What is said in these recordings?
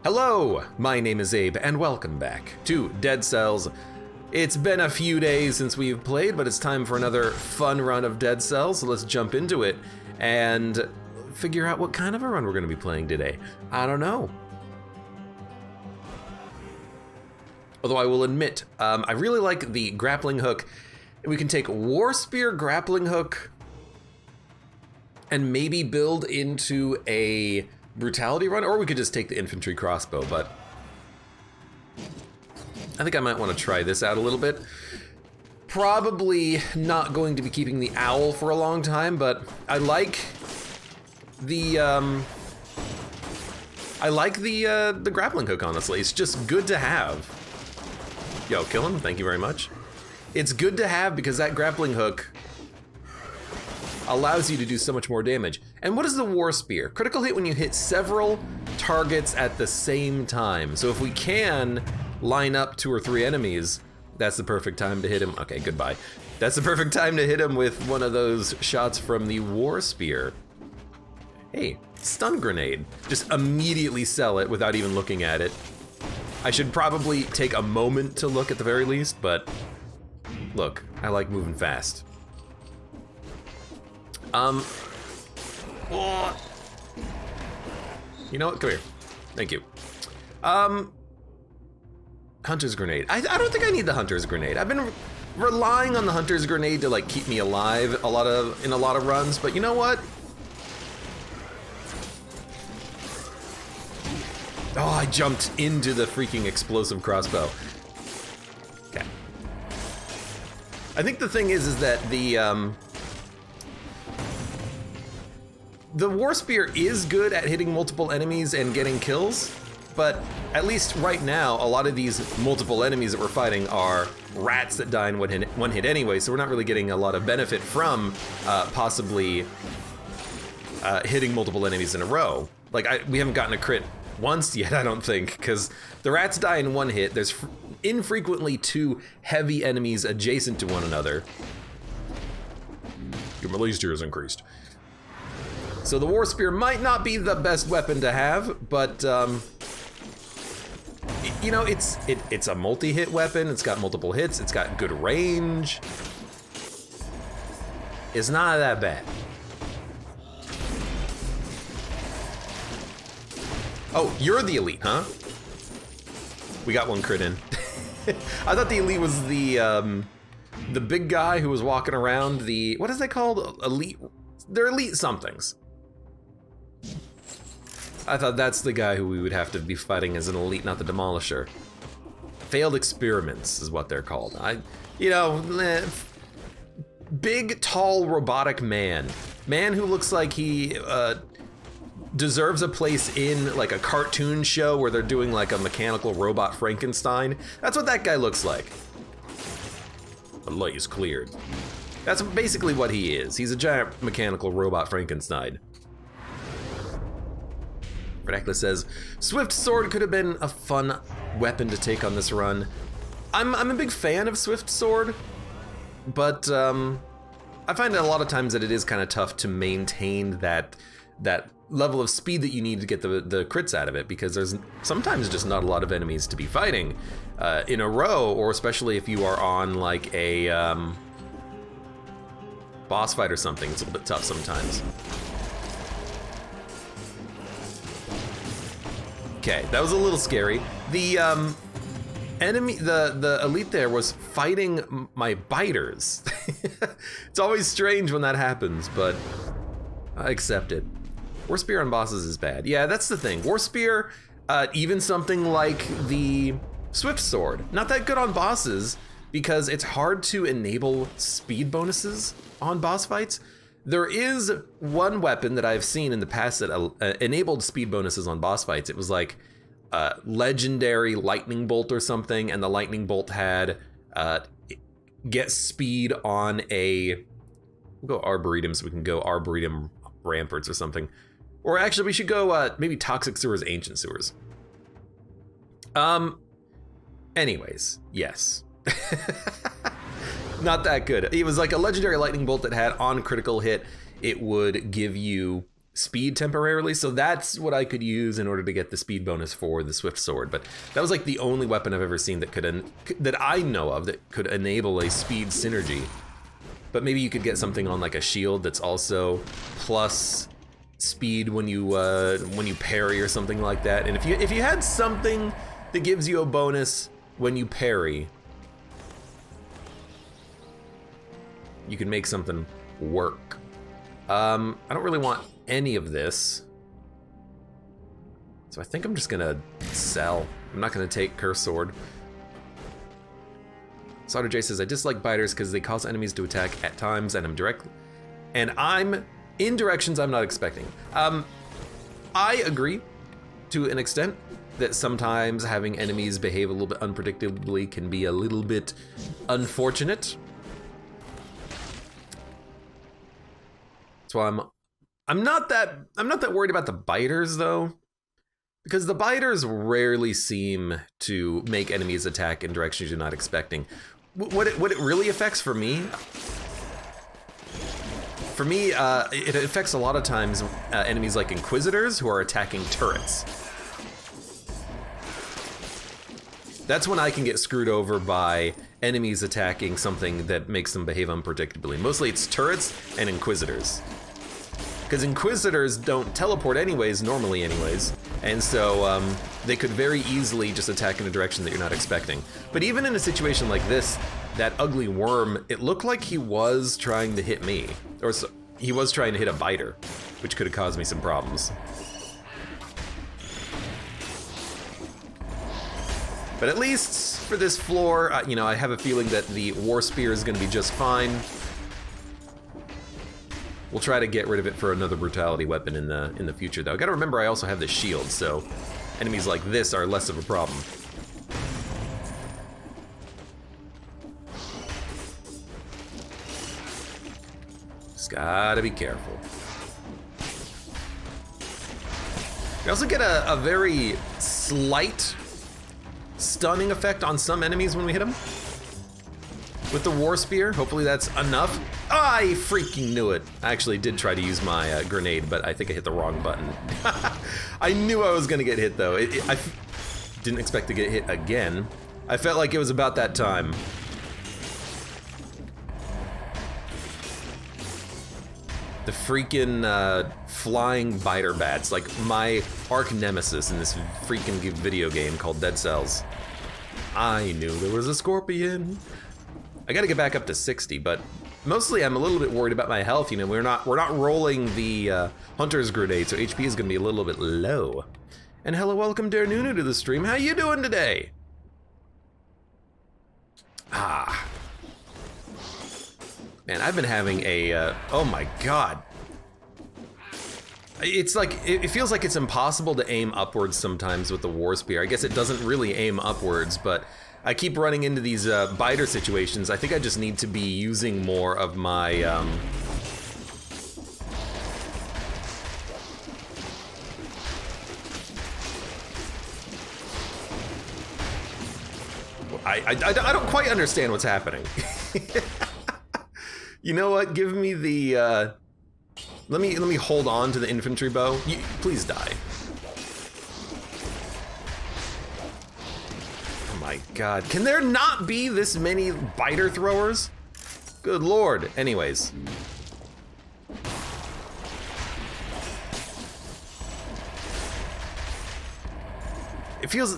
Hello, my name is Abe, and welcome back to Dead Cells. It's been a few days since we've played, but it's time for another fun run of Dead Cells, so let's jump into it and figure out what kind of a run we're going to be playing today. I don't know. Although I will admit, I really like the grappling hook. We can take War Spear grappling hook and maybe build into a brutality run, or we could just take the infantry crossbow, but I think I might want to try this out a little bit. Probably not going to be keeping the owl for a long time, but I like the grappling hook, honestly. It's just good to have. Yo, Chillin, thank you very much. It's good to have because that grappling hook allows you to do so much more damage. And what is the War Spear? Critical hit when you hit several targets at the same time. So if we can line up 2 or 3 enemies, that's the perfect time to hit him. Okay, goodbye. That's the perfect time to hit him with one of those shots from the War Spear. Hey, stun grenade. Just immediately sell it without even looking at it. I should probably take a moment to look at the very least, but look, I like moving fast. You know what? Come here. Thank you. Hunter's grenade. I don't think I need the hunter's grenade. I've been relying on the hunter's grenade to like keep me alive in a lot of runs, but you know what? Oh, I jumped into the freaking explosive crossbow. Okay. I think the thing is that the War Spear is good at hitting multiple enemies and getting kills, but at least right now, a lot of these multiple enemies that we're fighting are rats that die in one hit anyway, so we're not really getting a lot of benefit from possibly hitting multiple enemies in a row. Like, we haven't gotten a crit once yet, I don't think, because the rats die in 1 hit. There's infrequently 2 heavy enemies adjacent to one another. Your melee steer is increased. So the War Spear might not be the best weapon to have, but you know, it's a multi-hit weapon. It's got multiple hits. It's got good range. It's not that bad. Oh, you're the elite, huh? We got 1 crit in. I thought the elite was the big guy who was walking around the, what is that called? Elite, they're elite somethings. I thought that's the guy who we would have to be fighting as an elite, not the Demolisher. Failed experiments is what they're called. Big, tall, robotic man. Man who looks like he deserves a place in like a cartoon show where they're doing like a mechanical robot Frankenstein. That's what that guy looks like. The light is cleared. That's basically what he is. He's a giant mechanical robot Frankenstein. Redackless says, Swift Sword could have been a fun weapon to take on this run. I'm a big fan of Swift Sword, but I find that a lot of times that it is kind of tough to maintain that level of speed that you need to get the crits out of it, because there's sometimes just not a lot of enemies to be fighting in a row, or especially if you are on like a boss fight or something. It's a little bit tough sometimes. Okay, that was a little scary. The enemy, the elite there was fighting my biters. It's always strange when that happens, but I accept it. War Spear on bosses is bad. Yeah, that's the thing. War Spear, even something like the Swift Sword, not that good on bosses because it's hard to enable speed bonuses on boss fights. There is one weapon that I've seen in the past that enabled speed bonuses on boss fights. It was like legendary lightning bolt or something, and the lightning bolt had get speed on a, we'll go arboretum so we can go arboretum ramparts or something. Or actually we should go maybe toxic sewers, ancient sewers. Anyways, yes. Not that good. It was like a legendary lightning bolt that had on critical hit, it would give you speed temporarily, so that's what I could use in order to get the speed bonus for the swift sword. But that was like the only weapon I've ever seen that I know of that could enable a speed synergy. But maybe you could get something on like a shield that's also plus speed when you parry or something like that. And if you had something that gives you a bonus when you parry, you can make something work. I don't really want any of this, so I think I'm just gonna sell. I'm not gonna take Curse Sword. Sauter J says, I dislike biters because they cause enemies to attack at times and I'm in directions I'm not expecting. I agree to an extent that sometimes having enemies behave a little bit unpredictably can be a little bit unfortunate. So I'm not that worried about the biters though, because the biters rarely seem to make enemies attack in directions you're not expecting. What it really affects for me, it affects a lot of times enemies like Inquisitors who are attacking turrets. That's when I can get screwed over by enemies attacking something that makes them behave unpredictably. Mostly it's turrets and Inquisitors. Because Inquisitors don't teleport normally anyways, and so they could very easily just attack in a direction that you're not expecting. But even in a situation like this, that ugly worm, it looked like he was trying to hit me, or so, he was trying to hit a biter, which could have caused me some problems. But at least for this floor, I have a feeling that the War Spear is going to be just fine. We'll try to get rid of it for another brutality weapon in the future, though. I gotta remember I also have the shield, so enemies like this are less of a problem. Just gotta be careful. We also get a very slight stunning effect on some enemies when we hit them with the War Spear. Hopefully that's enough. I freaking knew it. I actually did try to use my grenade, but I think I hit the wrong button. I knew I was gonna get hit though. I didn't expect to get hit again. I felt like it was about that time. The freaking flying biter bats, like my arch nemesis in this freaking video game called Dead Cells. I knew there was a scorpion. I gotta get back up to 60, but mostly I'm a little bit worried about my health. We're not rolling the Hunter's Grenade, so HP is gonna be a little bit low. And hello, welcome Dare Nunu to the stream. How you doing today? Man, I've been having a, oh my God. It's like, it feels like it's impossible to aim upwards sometimes with the War Spear. I guess it doesn't really aim upwards, but I keep running into these biter situations. I think I just need to be using more of my I don't quite understand what's happening. You know what? Give me the let me hold on to the infantry bow. Please die. Oh my God. Can there not be this many biter throwers? Good Lord. Anyways.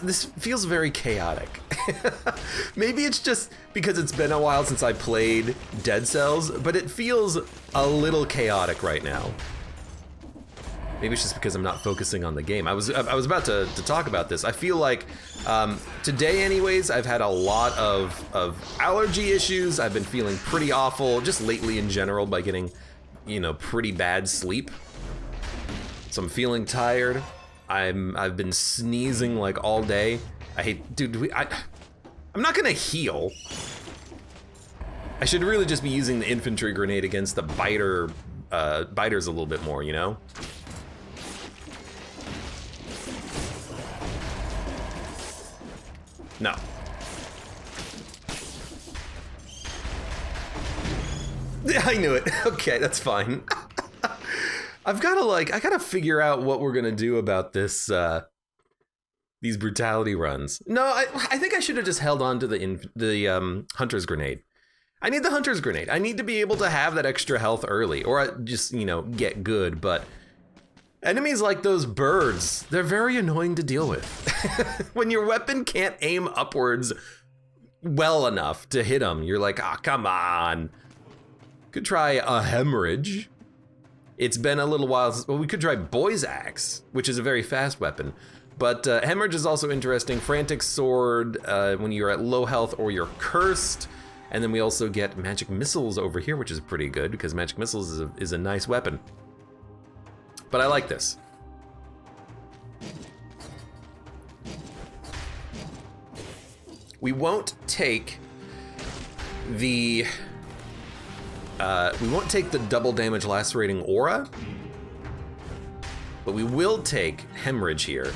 This feels very chaotic. Maybe it's just because it's been a while since I played Dead Cells, but it feels a little chaotic right now. Maybe it's just because I'm not focusing on the game. I was about to talk about this. I feel like today anyways, I've had a lot of allergy issues. I've been feeling pretty awful just lately in general by getting, pretty bad sleep. So I'm feeling tired. I've been sneezing like all day. I'm not gonna heal. I should really just be using the infantry grenade against the biters a little bit more, No. I knew it. Okay, that's fine. I've got to I gotta figure out what we're gonna do about this, these brutality runs. No, I think I should have just held on to the Hunter's Grenade. I need the Hunter's Grenade. I need to be able to have that extra health early, or just, you know, get good, but enemies like those birds, they're very annoying to deal with. When your weapon can't aim upwards well enough to hit them, you're like, ah, oh, come on. Could try a hemorrhage. It's been a little while since, well, we could try Boy's Axe, which is a very fast weapon. But hemorrhage is also interesting. Frantic Sword, when you're at low health or you're cursed. And then we also get magic missiles over here, which is pretty good because magic missiles is a nice weapon. But I like this. We won't take the double damage lacerating aura, but we will take hemorrhage here.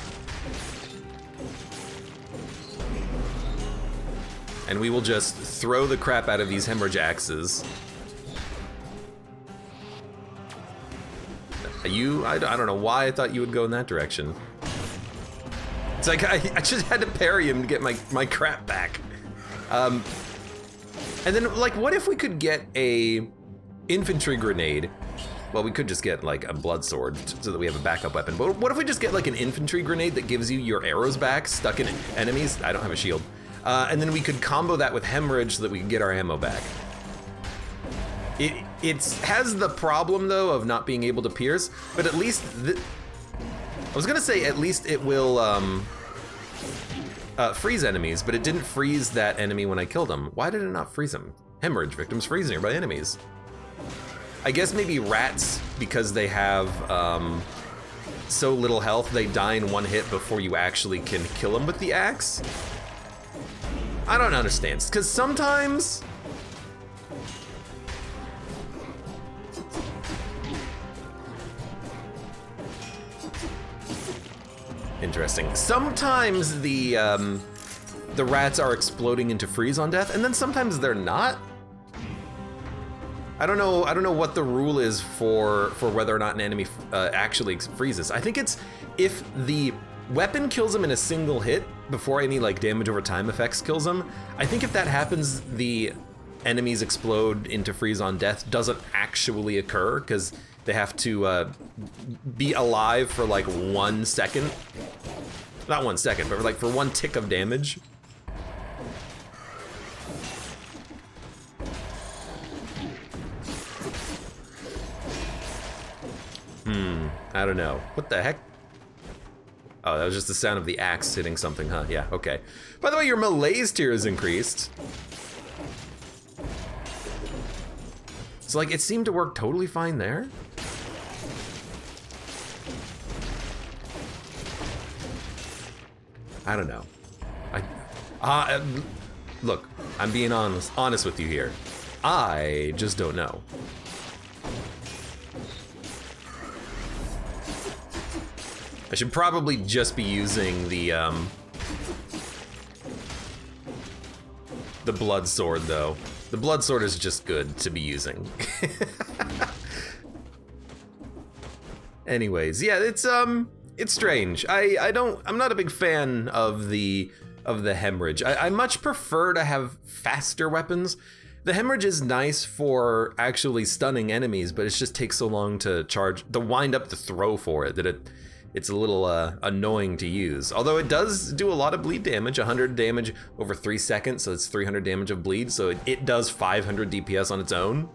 And we will just throw the crap out of these hemorrhage axes. I don't know why I thought you would go in that direction. It's like I just had to parry him to get my crap back. And then, like, what if we could get a infantry grenade? Well, we could just get like a blood sword so that we have a backup weapon. But what if we just get like an infantry grenade that gives you your arrows back stuck in enemies? I don't have a shield. And then we could combo that with hemorrhage so that we can get our ammo back. It has the problem though of not being able to pierce, but at least I was gonna say at least it will freeze enemies, but it didn't freeze that enemy when I killed him. Why did it not freeze him? Hemorrhage victims freeze nearby enemies. I guess maybe rats, because they have so little health, they die in one hit before you actually can kill them with the axe. I don't understand, because sometimes interesting. Sometimes the rats are exploding into freeze on death, and then sometimes they're not. I don't know what the rule is for whether or not an enemy actually freezes. I think it's if the weapon kills them in a single hit before any like damage over time effects kills them. I think if that happens, the enemies explode into freeze on death doesn't actually occur because they have to be alive for like 1 second. Not 1 second, but like for 1 tick of damage. I don't know. What the heck? Oh, that was just the sound of the axe hitting something, huh? Yeah, okay. By the way, your melee's tier is increased. So like, it seemed to work totally fine there. I don't know. Look, I'm being honest with you here. I just don't know. I should probably just be using the blood sword though. The blood sword is just good to be using. Anyways, yeah, it's strange. I'm not a big fan of the hemorrhage. I much prefer to have faster weapons. The hemorrhage is nice for actually stunning enemies, but it just takes so long to wind up the throw for it that it's a little annoying to use. Although it does do a lot of bleed damage, 100 damage over 3 seconds, so it's 300 damage of bleed, so it does 500 DPS on its own,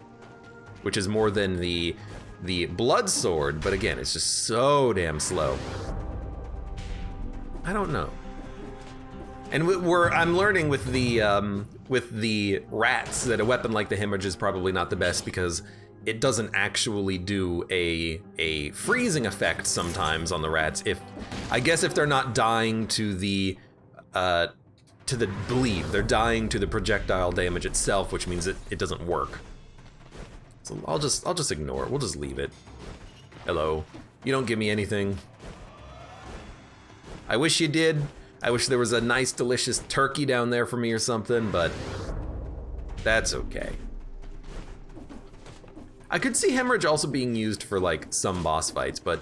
which is more than the blood sword, but again, it's just so damn slow. I don't know. And I'm learning with the rats that a weapon like the hemorrhage is probably not the best because it doesn't actually do a freezing effect sometimes on the rats. I guess if they're not dying to the bleed, they're dying to the projectile damage itself, which means it doesn't work. So I'll just ignore it. We'll just leave it. Hello. You don't give me anything. I wish you did. I wish there was a nice, delicious turkey down there for me or something, but that's okay. I could see hemorrhage also being used for like some boss fights, but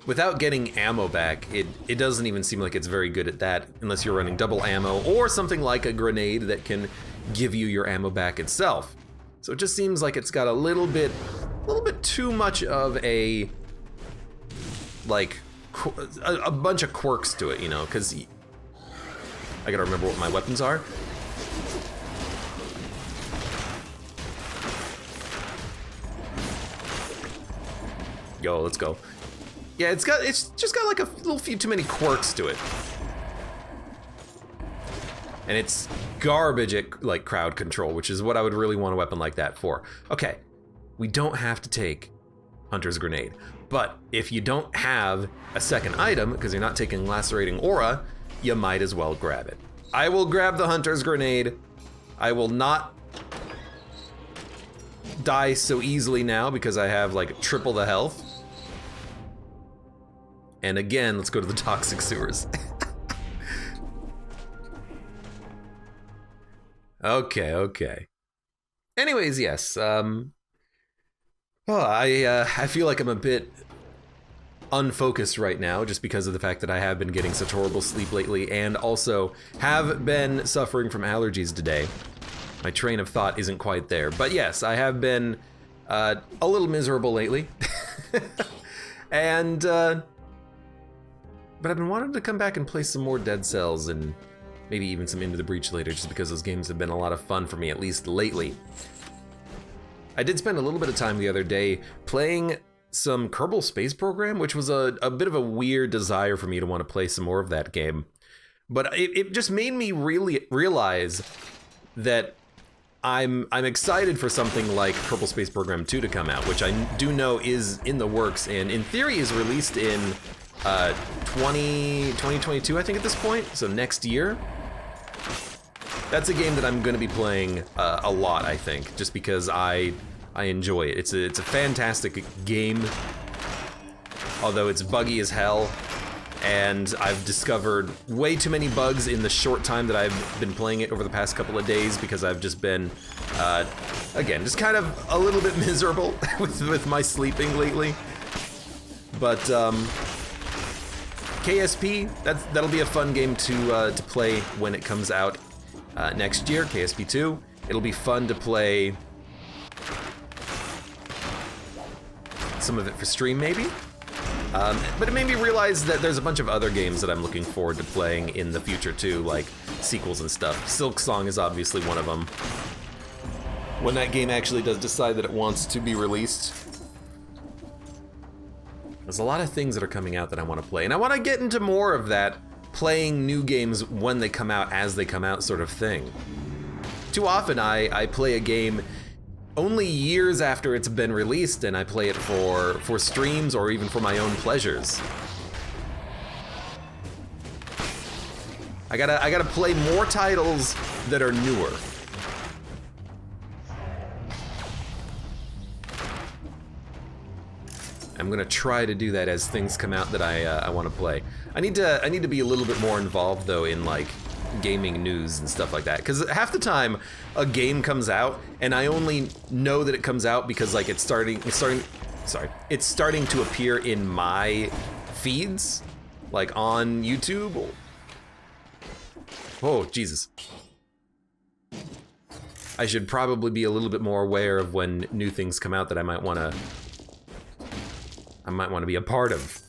without getting ammo back, it doesn't even seem like it's very good at that unless you're running double ammo or something like a grenade that can give you your ammo back itself. So it just seems like it's got a little bit too much of a, like, a bunch of quirks to it, you know, because I gotta remember what my weapons are. Yo, let's go. Yeah, it's just got like a little few too many quirks to it. And it's garbage at like crowd control, which is what I would really want a weapon like that for. Okay, we don't have to take Hunter's Grenade, but if you don't have a second item, because you're not taking Lacerating Aura, you might as well grab it. I will grab the Hunter's Grenade. I will not die so easily now because I have like triple the health. And again, let's go to the toxic sewers. Okay. Anyways, yes. I feel like I'm a bit unfocused right now just because of the fact that I have been getting such horrible sleep lately and also have been suffering from allergies today. My train of thought isn't quite there. But yes, I have been a little miserable lately. And, but I've been wanting to come back and play some more Dead Cells and maybe even some Into the Breach later, just because those games have been a lot of fun for me, at least lately. I did spend a little bit of time the other day playing some Kerbal Space Program, which was a bit of a weird desire for me to want to play some more of that game. But it just made me really realize that I'm excited for something like Kerbal Space Program 2 to come out, which I do know is in the works and in theory is released in 2022, I think, at this point, so next year. That's a game that I'm going to be playing a lot, I think, just because I enjoy it. It's a fantastic game, although it's buggy as hell, and I've discovered way too many bugs in the short time that I've been playing it over the past couple of days because I've just been, again, just kind of a little bit miserable with my sleeping lately. But KSP, that'll be a fun game to play when it comes out next year, KSP 2. It'll be fun to play some of it for stream, maybe. But it made me realize that there's a bunch of other games that I'm looking forward to playing in the future too, like sequels and stuff. Silk Song is obviously one of them. When that game actually does decide that it wants to be released. There's a lot of things that are coming out that I want to play, and I want to get into more of that playing new games when they come out, as they come out sort of thing. Too often I play a game only years after it's been released, and I play it for streams or even for my own pleasures. I gotta play more titles that are newer. I'm gonna try to do that as things come out that I want to play. I need to be a little bit more involved though in like gaming news and stuff like that, because half the time a game comes out and I only know that it comes out because like it's starting to appear in my feeds, like on YouTube. Oh Jesus. I should probably be a little bit more aware of when new things come out that I might want to be a part of.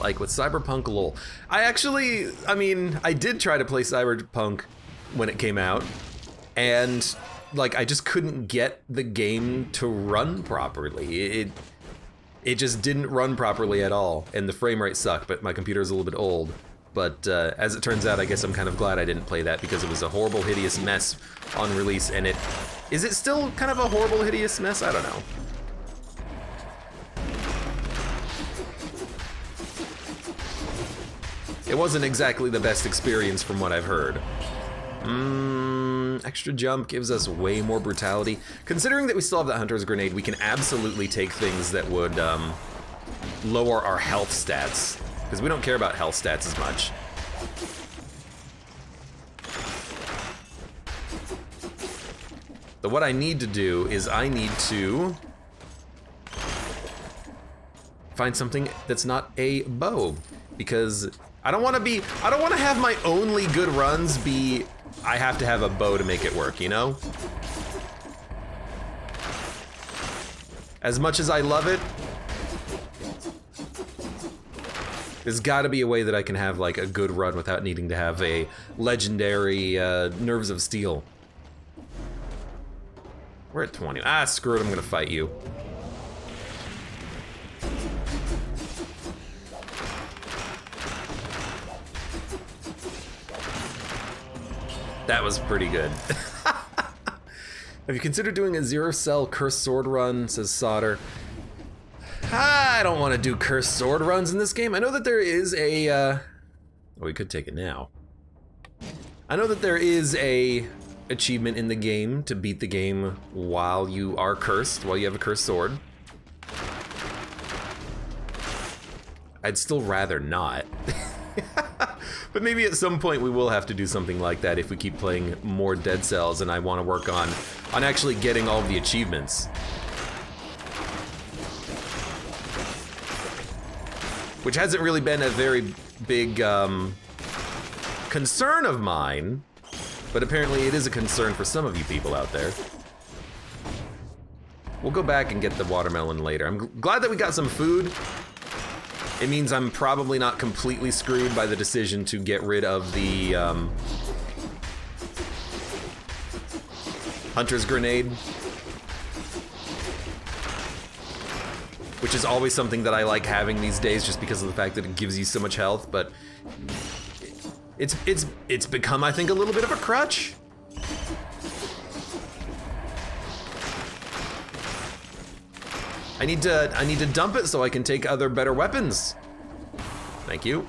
Like with Cyberpunk LOL. I did try to play Cyberpunk when it came out, and like I just couldn't get the game to run properly. It just didn't run properly at all, and the frame rate sucked, but my computer's a little bit old. But as it turns out, I guess I'm kind of glad I didn't play that because it was a horrible, hideous mess on release, and is it still kind of a horrible, hideous mess? I don't know. It wasn't exactly the best experience from what I've heard. Extra jump gives us way more brutality. Considering that we still have that Hunter's Grenade, we can absolutely take things that would lower our health stats, because we don't care about health stats as much. So what I need to do is I need to find something that's not a bow, because I don't want to have my only good runs be I have to have a bow to make it work, you know? As much as I love it, there's gotta be a way that I can have like a good run without needing to have a legendary Nerves of Steel. We're at 20. Ah, screw it, I'm gonna fight you. That was pretty good. Have you considered doing a 0-cell cursed sword run, says Solder. I don't want to do cursed sword runs in this game. I know that there is a, oh, we could take it now. I know that there is a achievement in the game to beat the game while you are cursed, while you have a cursed sword. I'd still rather not. But maybe at some point we will have to do something like that if we keep playing more Dead Cells and I want to work on actually getting all of the achievements. Which hasn't really been a very big concern of mine, but apparently it is a concern for some of you people out there. We'll go back and get the watermelon later. I'm glad that we got some food. It means I'm probably not completely screwed by the decision to get rid of the Hunter's Grenade. Which is always something that I like having these days just because of the fact that it gives you so much health, but it's become, I think, a little bit of a crutch. I need to dump it so I can take other better weapons. Thank you.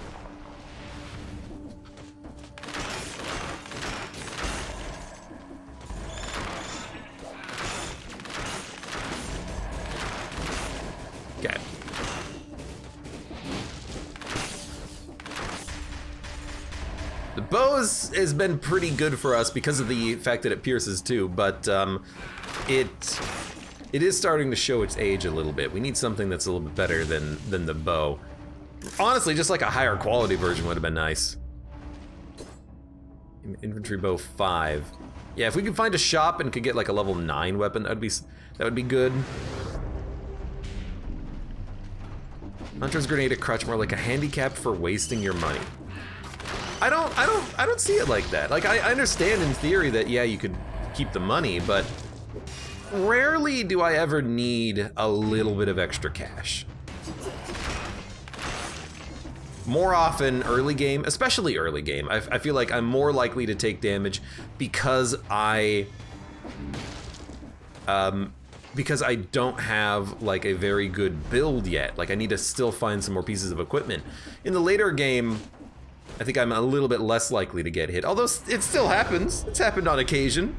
Okay. The bow has been pretty good for us because of the fact that it pierces too, but it is starting to show its age a little bit. We need something that's a little bit better than the bow. Honestly, just like a higher quality version would have been nice. Infantry bow 5. Yeah, if we could find a shop and could get like a level 9 weapon, that would be good. Hunter's Grenade a crutch, more like a handicap for wasting your money. I don't see it like that. Like I understand in theory that yeah, you could keep the money, but rarely do I ever need a little bit of extra cash. More often early game, especially early game, I feel like I'm more likely to take damage because I don't have like a very good build yet. Like I need to still find some more pieces of equipment. In the later game, I think I'm a little bit less likely to get hit, although it still happens. It's happened on occasion.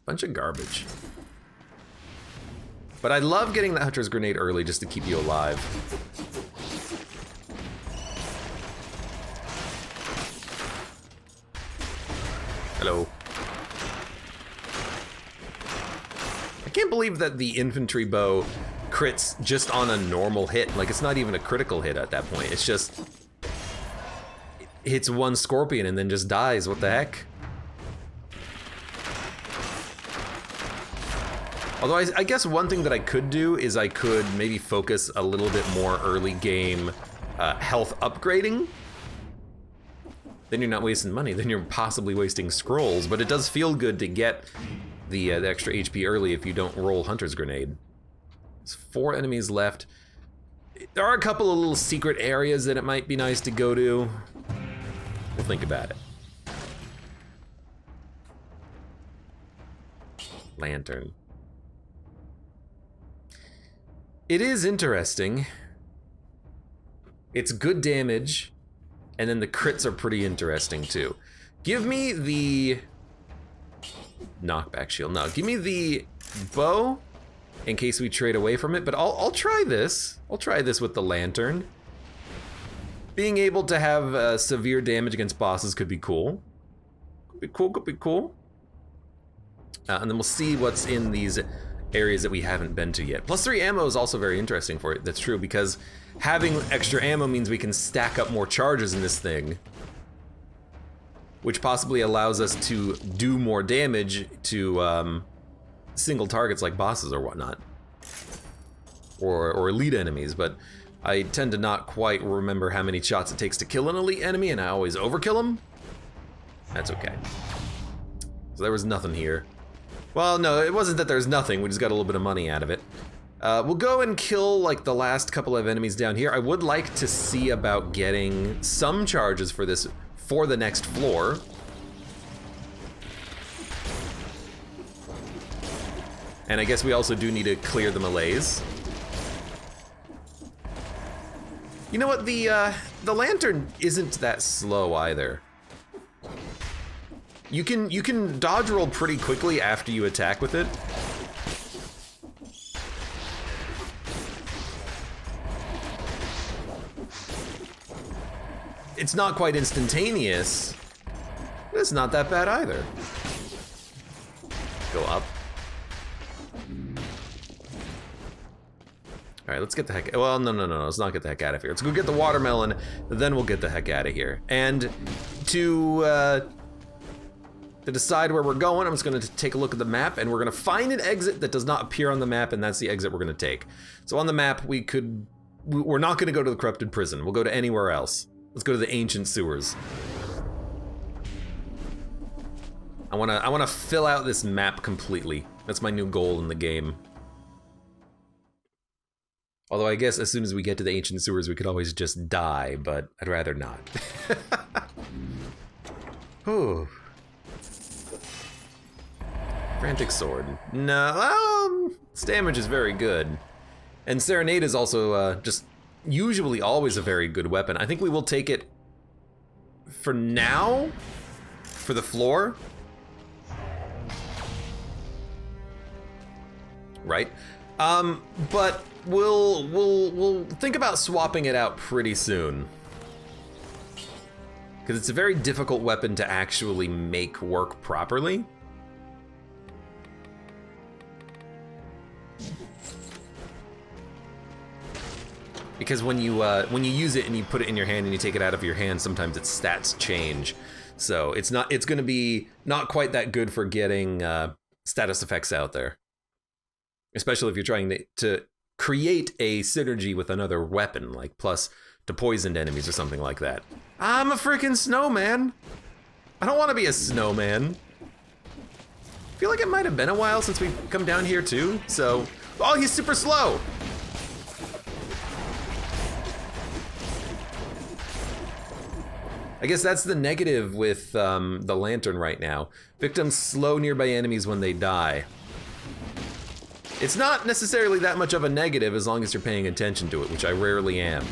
Bunch of garbage. But I love getting the Hunter's Grenade early just to keep you alive. Hello. I can't believe that the infantry bow crits just on a normal hit. Like, it's not even a critical hit at that point. It's just... it hits one scorpion and then just dies. What the heck? Although I guess one thing that I could do is I could maybe focus a little bit more early game health upgrading. Then you're not wasting money, then you're possibly wasting scrolls, but it does feel good to get the extra HP early if you don't roll Hunter's Grenade. There's 4 enemies left. There are a couple of little secret areas that it might be nice to go to. We'll think about it. Lantern. It is interesting. It's good damage, and then the crits are pretty interesting too. Give me the knockback shield. No, give me the bow in case we trade away from it, but I'll try this. I'll try this with the lantern. being able to have severe damage against bosses could be cool. Could be cool, could be cool. And then we'll see what's in these areas that we haven't been to yet. +3 ammo is also very interesting for it. That's true, because having extra ammo means we can stack up more charges in this thing, which possibly allows us to do more damage to single targets like bosses or whatnot, or elite enemies. But I tend to not quite remember how many shots it takes to kill an elite enemy, and I always overkill them. That's okay. So there was nothing here. Well, no, it wasn't that there's nothing, we just got a little bit of money out of it. We'll go and kill like the last couple of enemies down here. I would like to see about getting some charges for this for the next floor. And I guess we also do need to clear the melees. You know what, the lantern isn't that slow either. You can dodge roll pretty quickly after you attack with it. It's not quite instantaneous, but it's not that bad either. Go up. All right, let's get the heck, well, no, let's not get the heck out of here. Let's go get the watermelon, then we'll get the heck out of here. And to decide where we're going, I'm just gonna take a look at the map, and we're gonna find an exit that does not appear on the map, and that's the exit we're gonna take. So on the map, we're not gonna go to the corrupted prison. We'll go to anywhere else. Let's go to the ancient sewers. I wanna fill out this map completely. That's my new goal in the game. Although I guess as soon as we get to the ancient sewers, we could always just die, but I'd rather not. Whew. Frantic sword. No, its damage is very good. And Serenade is also just usually always a very good weapon. I think we will take it for now, for the floor. Right? But we'll think about swapping it out pretty soon. Because it's a very difficult weapon to actually make work properly. Because when you use it and you put it in your hand and you take it out of your hand, sometimes its stats change. So it's gonna be not quite that good for getting status effects out there. Especially if you're trying to create a synergy with another weapon, like plus to poisoned enemies or something like that. I'm a freaking snowman. I don't wanna be a snowman. I feel like it might have been a while since we've come down here too, so. Oh, he's super slow. I guess that's the negative with the lantern right now. Victims slow nearby enemies when they die. It's not necessarily that much of a negative as long as you're paying attention to it, which I rarely am.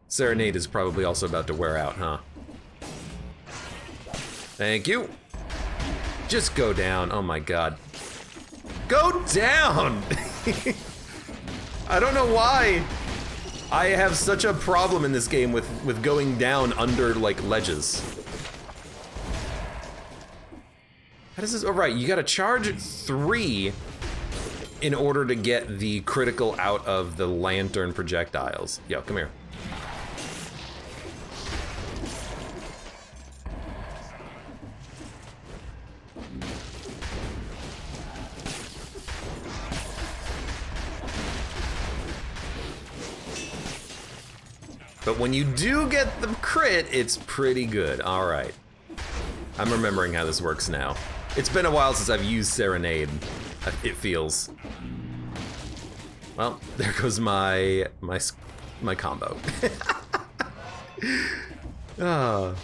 Serenade is probably also about to wear out, huh? Thank you. Just go down, oh my god. Go down! I don't know why I have such a problem in this game with going down under like ledges. How does this, oh right, you gotta charge 3 in order to get the critical out of the lantern projectiles. Yo, come here. But when you do get the crit, it's pretty good. All right. I'm remembering how this works now. It's been a while since I've used Serenade, it feels. Well, there goes my combo. Oh.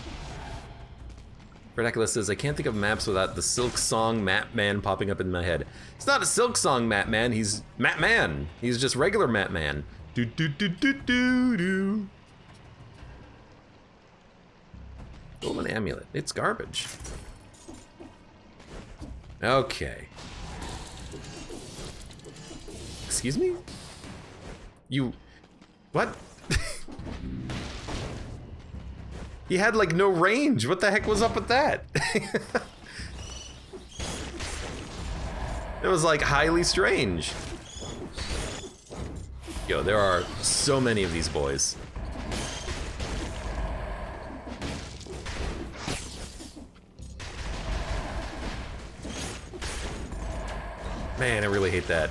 Ridiculous says, I can't think of maps without the Silk Song Map Man popping up in my head. It's not a Silk Song Map Man, he's Map Man. He's just regular Map Man. Do do do do do do. Golden amulet. It's garbage. Okay. Excuse me? You... What? He had like no range. What the heck was up with that? It was like highly strange. Yo, there are so many of these boys. Man, I really hate that.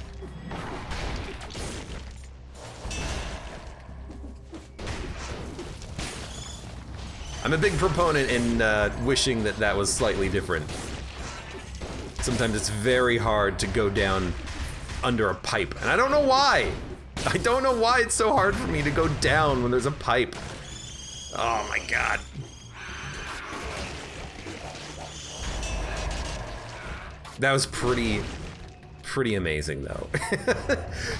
I'm a big proponent in wishing that that was slightly different. Sometimes it's very hard to go down under a pipe, and I don't know why. I don't know why it's so hard for me to go down when there's a pipe. Oh my god. That was pretty amazing though.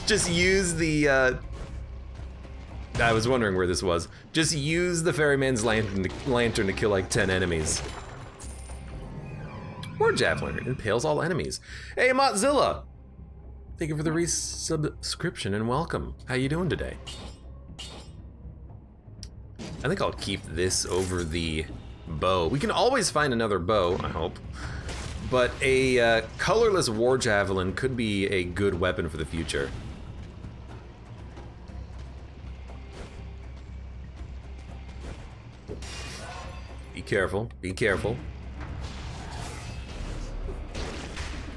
Just use the, I was wondering where this was. Just use the ferryman's lantern to kill like 10 enemies. Or javelin, impales all enemies. Hey, Mozilla! Thank you for the resubscription and welcome. How you doing today? I think I'll keep this over the bow. We can always find another bow, I hope. But a colorless war javelin could be a good weapon for the future. Be careful, be careful.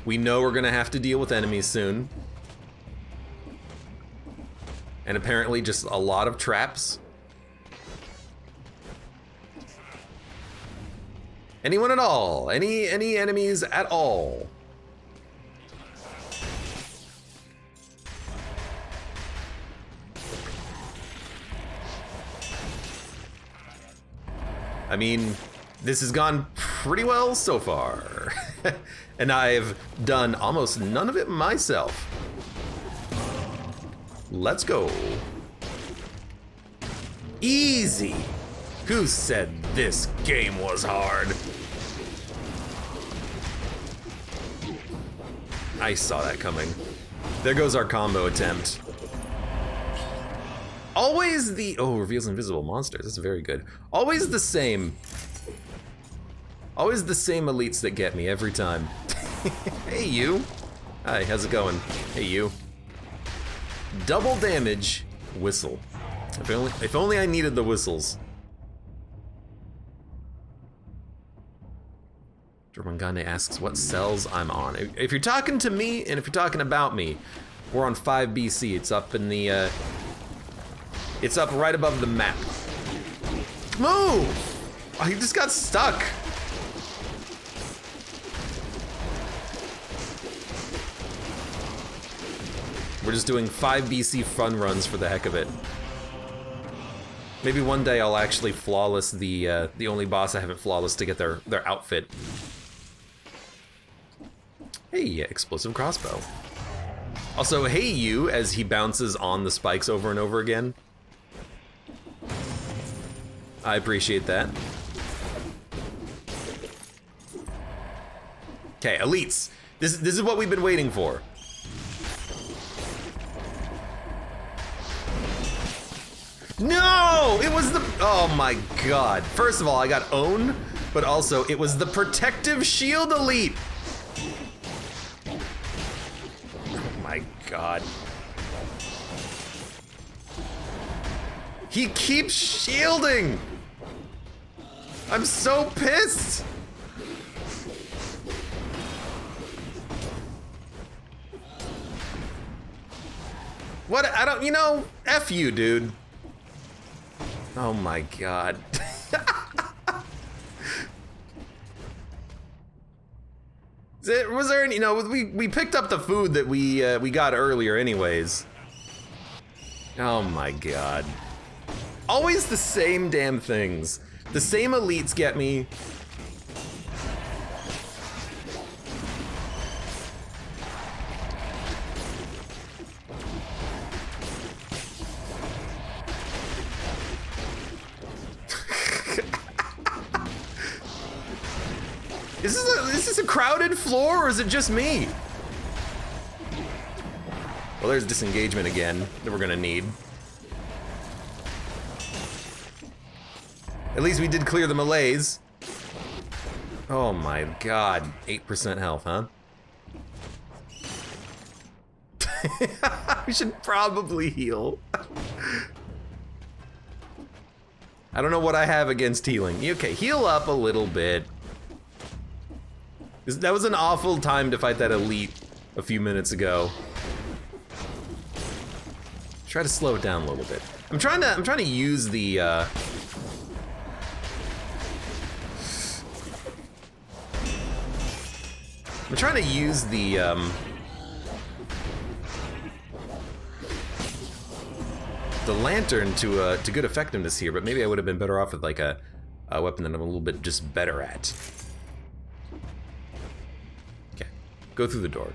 We know we're gonna have to deal with enemies soon. And apparently just a lot of traps. Anyone at all? Any enemies at all? I mean, this has gone pretty well so far. And I've done almost none of it myself. Let's go. Easy. Who said this game was hard? I saw that coming. There goes our combo attempt. Always the, oh, reveals invisible monsters. That's very good. Always the same. Always the same elites that get me every time. Hey, you. Hi, how's it going? Hey, you. Double damage whistle. If only I needed the whistles. Jormungandr asks what cells I'm on. If you're talking to me, and if you're talking about me, we're on 5 BC. It's up in the, it's up right above the map. Move! Oh, he just got stuck. We're just doing 5 BC fun runs for the heck of it. Maybe one day I'll actually flawless the only boss I haven't flawless to get their outfit. Hey, explosive crossbow. Also, hey you, as he bounces on the spikes over and over again. I appreciate that. Okay, elites. This is what we've been waiting for. No! It was the, oh my god. First of all, I got owned, but also it was the protective shield elite. Oh my god. He keeps shielding! I'm so pissed! What, I don't, you know, F you, dude. Oh my god. Was there any, you know, we picked up the food that we got earlier anyways. Oh my god. Always the same damn things. The same elites get me. Is this a crowded floor, or is it just me? Well, there's disengagement again that we're gonna need. At least we did clear the malaise. Oh my god, 8% health, huh? We should probably heal. I don't know what I have against healing. Okay, heal up a little bit. That was an awful time to fight that elite a few minutes ago. Try to slow it down a little bit. I'm trying to use the I'm trying to use the lantern to good effectiveness here, but maybe I would have been better off with like a weapon that I'm a little bit just better at. Okay, go through the door.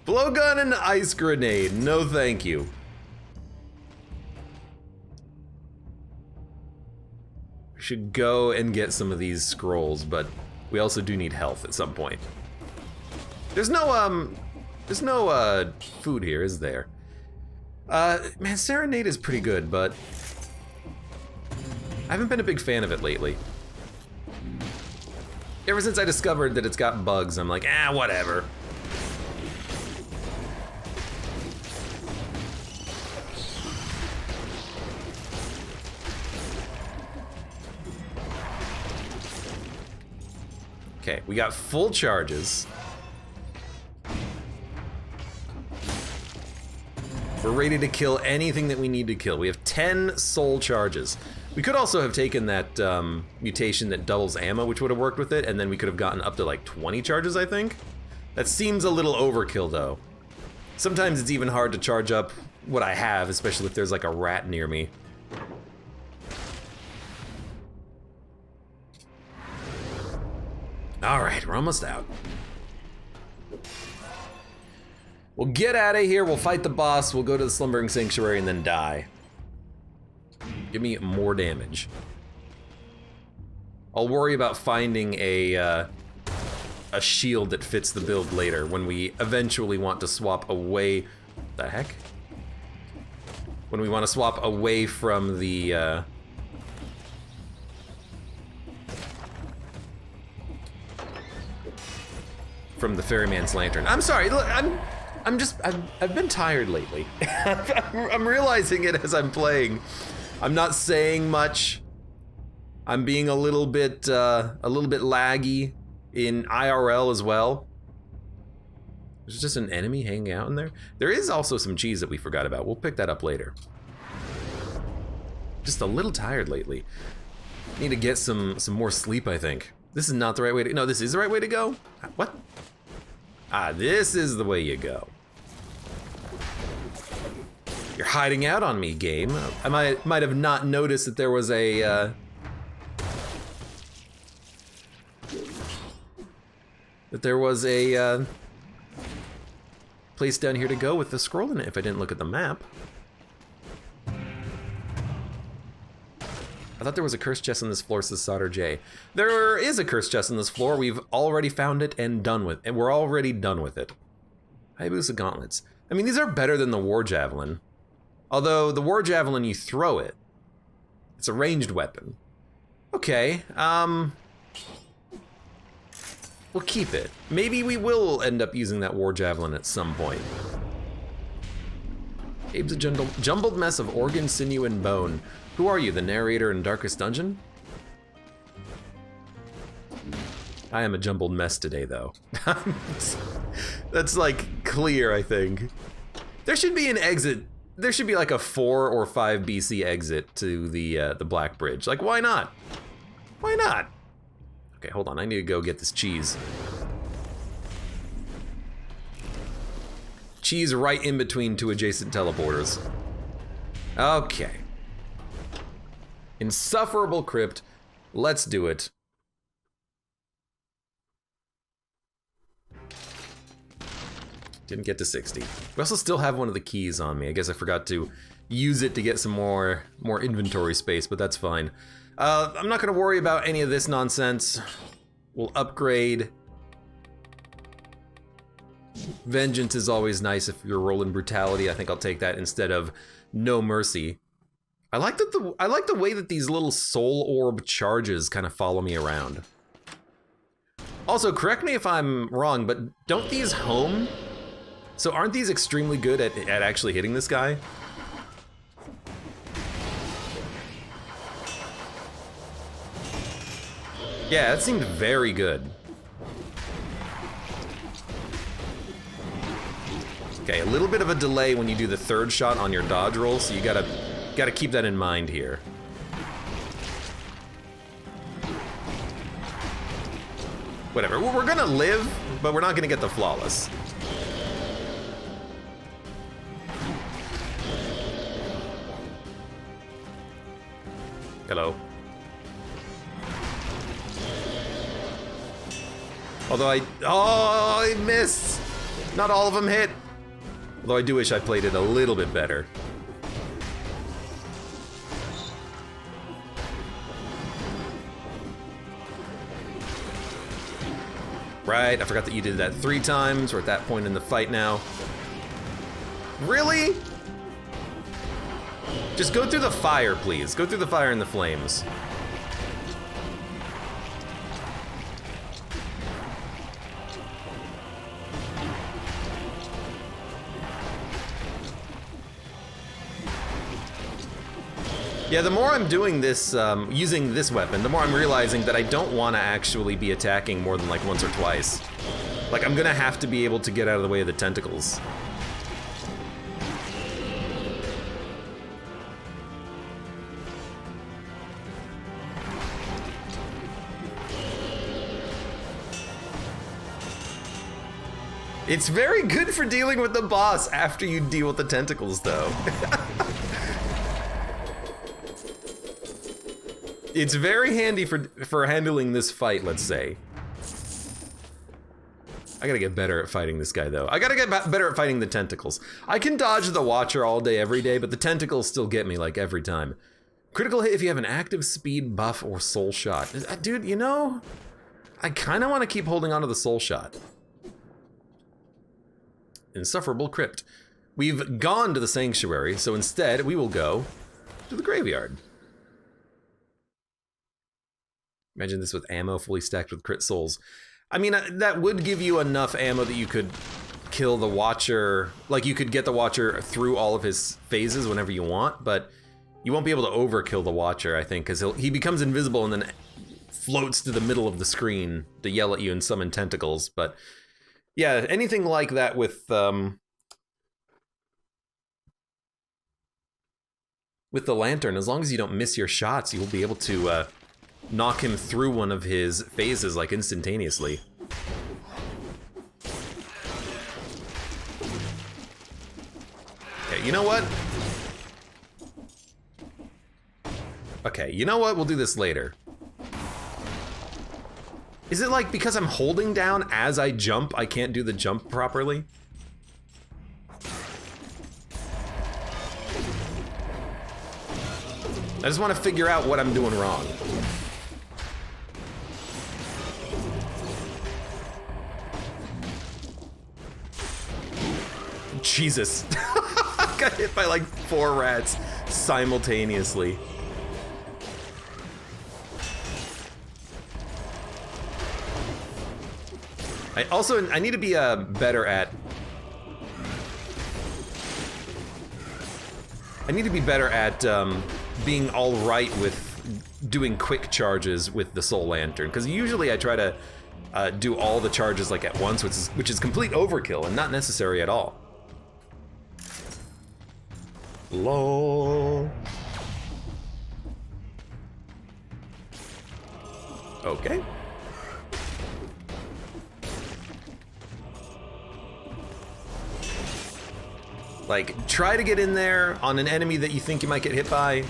Blowgun and ice grenade, no thank you. We should go and get some of these scrolls, but we also do need health at some point. There's no food here, is there? Man, Serenade is pretty good, but I haven't been a big fan of it lately. Ever since I discovered that it's got bugs, I'm like, whatever. Okay, we got full charges. We're ready to kill anything that we need to kill. We have 10 soul charges. We could also have taken that mutation that doubles ammo, which would have worked with it, and then we could have gotten up to like 20 charges, I think. That seems a little overkill, though. Sometimes it's even hard to charge up what I have, especially if there's like a rat near me. All right, we're almost out. We'll get out of here, we'll fight the boss, we'll go to the Slumbering Sanctuary and then die. Give me more damage. I'll worry about finding a shield that fits the build later when we eventually want to swap away. The heck? When we want to swap away from the ferryman's lantern. I'm sorry. Look, I've been tired lately. I'm realizing it as I'm playing. I'm not saying much. I'm being a little bit laggy in IRL as well. There's just an enemy hanging out in there. There is also some cheese that we forgot about. We'll pick that up later. Just a little tired lately. Need to get some more sleep, I think. This is not the right way to, no, this is the right way to go? What? Ah, this is the way you go. You're hiding out on me, game. I might have not noticed that there was a place down here to go with the scroll in it if I didn't look at the map. I thought there was a cursed chest on this floor, says Solder J. There is a cursed chest on this floor. We've already found it and we're already done with it. Hayabusa gauntlets. I mean, these are better than the war javelin. Although the war javelin, you throw it. It's a ranged weapon. Okay, we'll keep it. Maybe we will end up using that war javelin at some point. Abe's a jumbled mess of organ, sinew, and bone. Who are you, the narrator in Darkest Dungeon? I am a jumbled mess today, though. That's like clear, I think. There should be an exit. There should be like a 4 or 5 BC exit to the Black Bridge. Like, why not? Why not? Okay, hold on. I need to go get this cheese. Cheese right in between 2 adjacent teleporters. Okay. Insufferable crypt. Let's do it. Didn't get to 60. We also still have one of the keys on me. I guess I forgot to use it to get some more inventory space, but that's fine. I'm not gonna worry about any of this nonsense. We'll upgrade. Vengeance is always nice if you're rolling brutality. I think I'll take that instead of no mercy. I like the way that these little soul orb charges kind of follow me around. Also, correct me if I'm wrong, but don't these home? So aren't these extremely good at actually hitting this guy? Yeah, that seemed very good. Okay, a little bit of a delay when you do the third shot on your dodge roll, so you gotta keep that in mind here. Whatever, we're gonna live, but we're not gonna get the flawless. Hello. Although I missed! Not all of them hit. Although I do wish I played it a little bit better. Right, I forgot that you did that 3 times. We're at that point in the fight now. Really? Just go through the fire, please. Go through the fire and the flames. Yeah, the more I'm doing this, using this weapon, the more I'm realizing that I don't want to actually be attacking more than like once or twice. Like, I'm gonna have to be able to get out of the way of the tentacles. It's very good for dealing with the boss after you deal with the tentacles, though. It's very handy for handling this fight, let's say. I gotta get better at fighting this guy, though. I gotta get better at fighting the tentacles. I can dodge the Watcher all day, every day, but the tentacles still get me, like, every time. Critical hit if you have an active speed buff or soul shot. Dude, you know, I kinda wanna keep holding on to the soul shot. Insufferable crypt. We've gone to the sanctuary, so instead we will go to the graveyard. Imagine this with ammo fully stacked with crit souls. I mean, that would give you enough ammo that you could kill the Watcher. Like, you could get the Watcher through all of his phases whenever you want, but you won't be able to overkill the Watcher, I think, because he becomes invisible and then floats to the middle of the screen to yell at you and summon tentacles. But yeah, anything like that with the lantern, as long as you don't miss your shots, you will be able to knock him through one of his phases, like, instantaneously. Okay, you know what? Okay, you know what? We'll do this later. Is it like because I'm holding down as I jump, I can't do the jump properly? I just want to figure out what I'm doing wrong. Jesus. I got hit by like 4 rats simultaneously. I need to be better at... I need to be better at being all right with doing quick charges with the Soul Lantern, because usually I try to do all the charges like at once, which is complete overkill and not necessary at all. LOL. Okay. Like, try to get in there on an enemy that you think you might get hit by.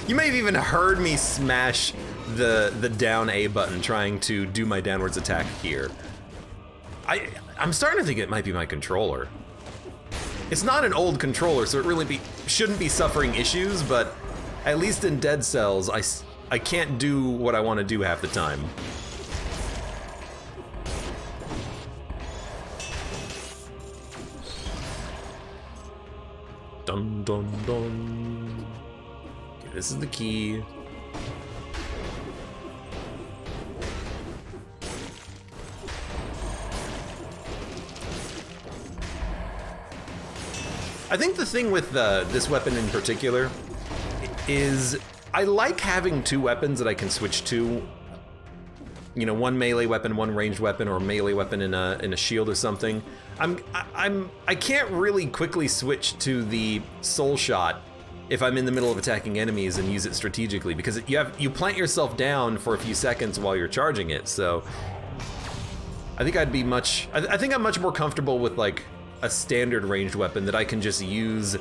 You may have even heard me smash the down A button trying to do my downwards attack here. I'm starting to think it might be my controller. It's not an old controller, so it shouldn't be suffering issues, but at least in Dead Cells, I can't do what I want to do half the time. Dun dun dun. Okay, this is the key. I think the thing with this weapon in particular is I like having two weapons that I can switch to. You know, one melee weapon, one ranged weapon, or a melee weapon in a shield or something. I can't really quickly switch to the soul shot if I'm in the middle of attacking enemies and use it strategically, because you plant yourself down for a few seconds while you're charging it. So I think I'd be I think I'm much more comfortable with like a standard ranged weapon that I can just use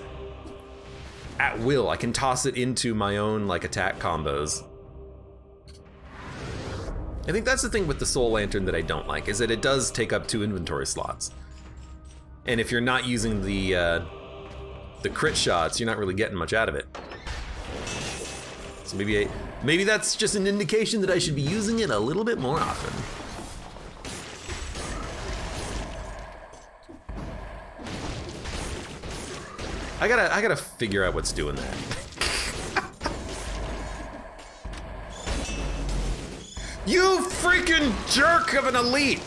at will. I can toss it into my own like attack combos. I think that's the thing with the Soul Lantern that I don't like, is that it does take up 2 inventory slots. And if you're not using the crit shots, you're not really getting much out of it. So maybe that's just an indication that I should be using it a little bit more often. I gotta figure out what's doing that. You freaking jerk of an elite!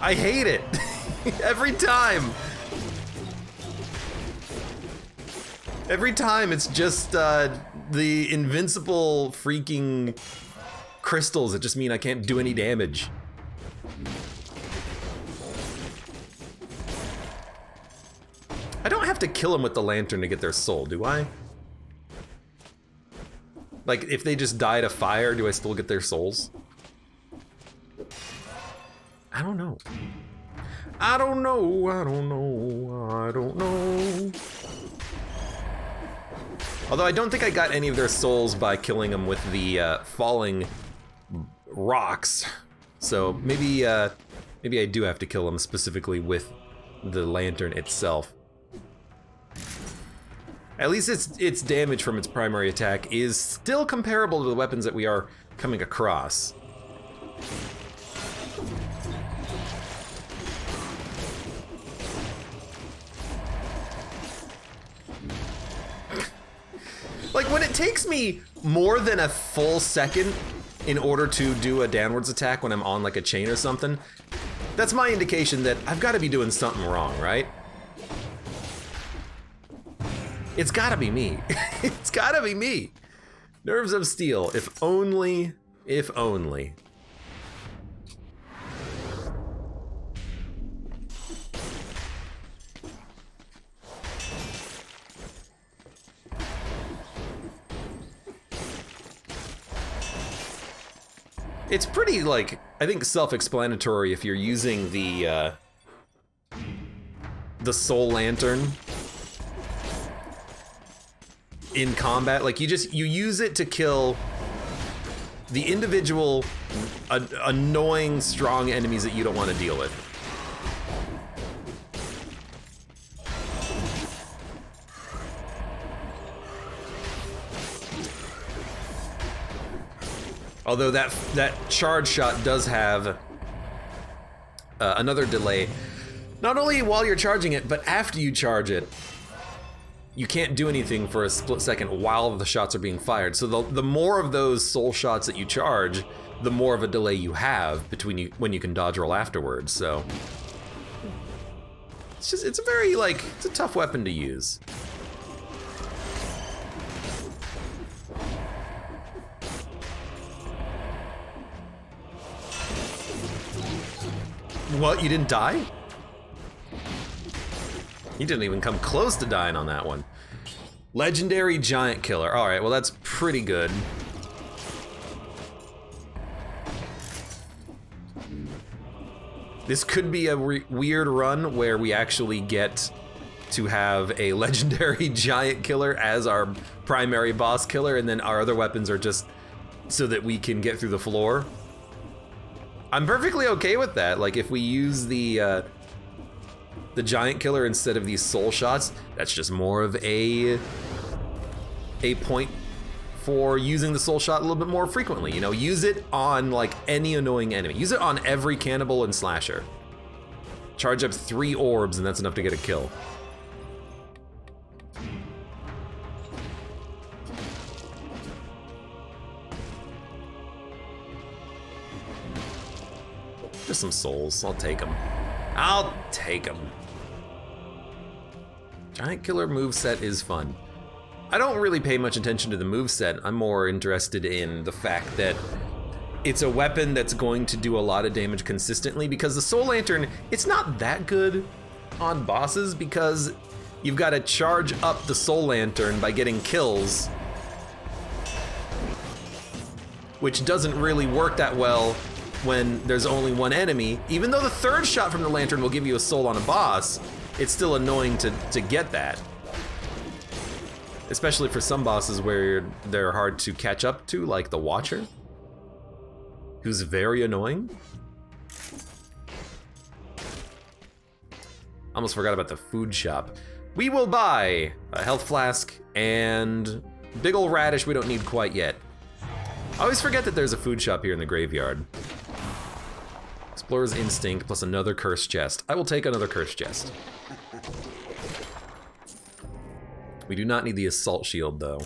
I hate it. Every time. Every time it's just the invincible freaking crystals that just mean I can't do any damage. I don't have to kill them with the lantern to get their soul, do I? Like, if they just die to fire, do I still get their souls? I don't know. I don't know, I don't know, I don't know. Although I don't think I got any of their souls by killing them with the falling rocks. So maybe I do have to kill them specifically with the lantern itself. At least its damage from its primary attack is still comparable to the weapons that we are coming across. Like, when it takes me more than a full second in order to do a downwards attack when I'm on like a chain or something, that's my indication that I've got to be doing something wrong, right? It's gotta be me. It's gotta be me. Nerves of steel, if only, if only. It's pretty, like, I think self-explanatory if you're using the Soul Lantern in combat. Like, you use it to kill the individual annoying strong enemies that you don't want to deal with. Although that charge shot does have another delay, not only while you're charging it, but after you charge it. You can't do anything for a split second while the shots are being fired. So the more of those soul shots that you charge, the more of a delay you have between when you can dodge roll afterwards. So it's a very, like, it's a tough weapon to use. What, you didn't die? You didn't even come close to dying on that one. Legendary giant killer. All right, well, that's pretty good. This could be a weird run where we actually get to have a legendary giant killer as our primary boss killer, and then our other weapons are just so that we can get through the floor. I'm perfectly okay with that. Like, if we use the the giant killer instead of these soul shots, that's just more of a point for using the soul shot a little bit more frequently. You know, use it on like any annoying enemy. Use it on every cannibal and slasher. Charge up 3 orbs and that's enough to get a kill. Just some souls, I'll take them. I'll take them. Giant killer moveset is fun. I don't really pay much attention to the moveset. I'm more interested in the fact that it's a weapon that's going to do a lot of damage consistently, because the Soul Lantern, it's not that good on bosses because you've got to charge up the Soul Lantern by getting kills, which doesn't really work that well when there's only one enemy. Even though the 3rd shot from the lantern will give you a soul on a boss, it's still annoying to get that. Especially for some bosses where they're hard to catch up to, like the Watcher, who's very annoying. Almost forgot about the food shop. We will buy a health flask and big ol' radish we don't need quite yet. I always forget that there's a food shop here in the graveyard. Explorer's Instinct plus another cursed chest. I will take another cursed chest. We do not need the assault shield though.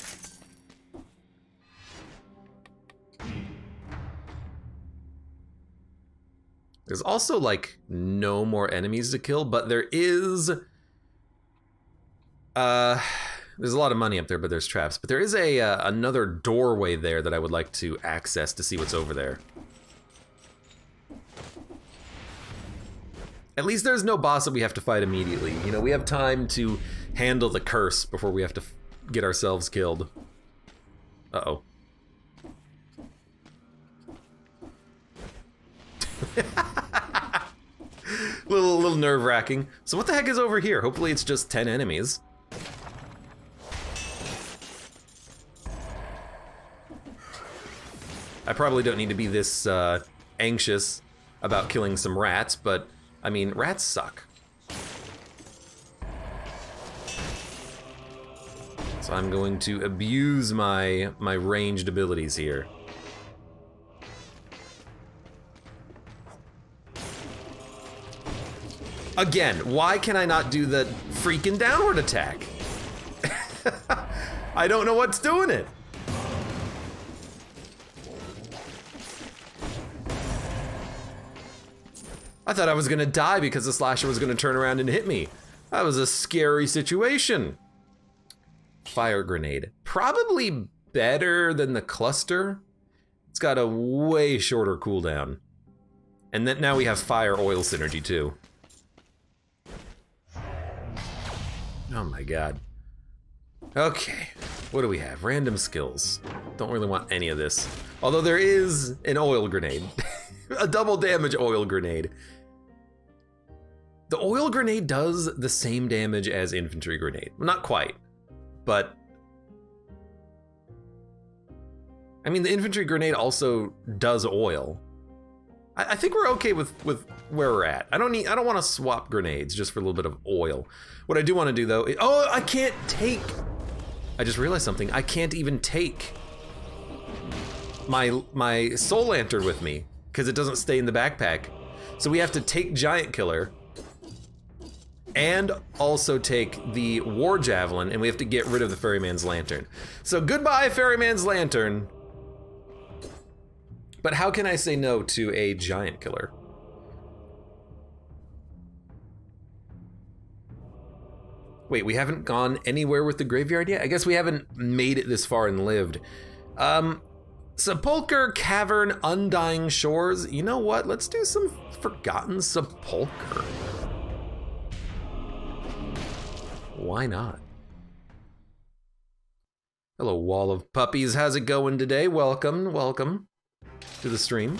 There's also like no more enemies to kill, but there is there's a lot of money up there, but there's traps. But there is a another doorway there that I would like to access to see what's over there. At least there's no boss that we have to fight immediately. You know, we have time to handle the curse before we have to get ourselves killed. Uh-oh. little nerve-wracking. So what the heck is over here? Hopefully it's just 10 enemies. I probably don't need to be this anxious about killing some rats, but I mean, rats suck. So I'm going to abuse my ranged abilities here. Again, why can I not do the freaking downward attack? I don't know what's doing it. I thought I was gonna die because the slasher was gonna turn around and hit me. That was a scary situation. Fire grenade. Probably better than the cluster. It's got a way shorter cooldown. And then now we have fire oil synergy too. Oh my god. Okay, what do we have? Random skills. Don't really want any of this. Although there is an oil grenade. A double damage oil grenade. The oil grenade does the same damage as infantry grenade. Well, not quite, but I mean, the infantry grenade also does oil. I think we're okay with where we're at. I don't want to swap grenades just for a little bit of oil. What I do want to do though, oh, I can't take. I just realized something. I can't even take my soul lantern with me because it doesn't stay in the backpack. So we have to take Giant Killer and also take the War Javelin, and we have to get rid of the Ferryman's Lantern. So goodbye, Ferryman's Lantern. But how can I say no to a Giant Killer? Wait, we haven't gone anywhere with the graveyard yet? I guess we haven't made it this far and lived. Sepulcher Cavern, Undying Shores. You know what? Let's do some Forgotten Sepulcher. Why not? Hello, wall of puppies. How's it going today? Welcome, welcome to the stream.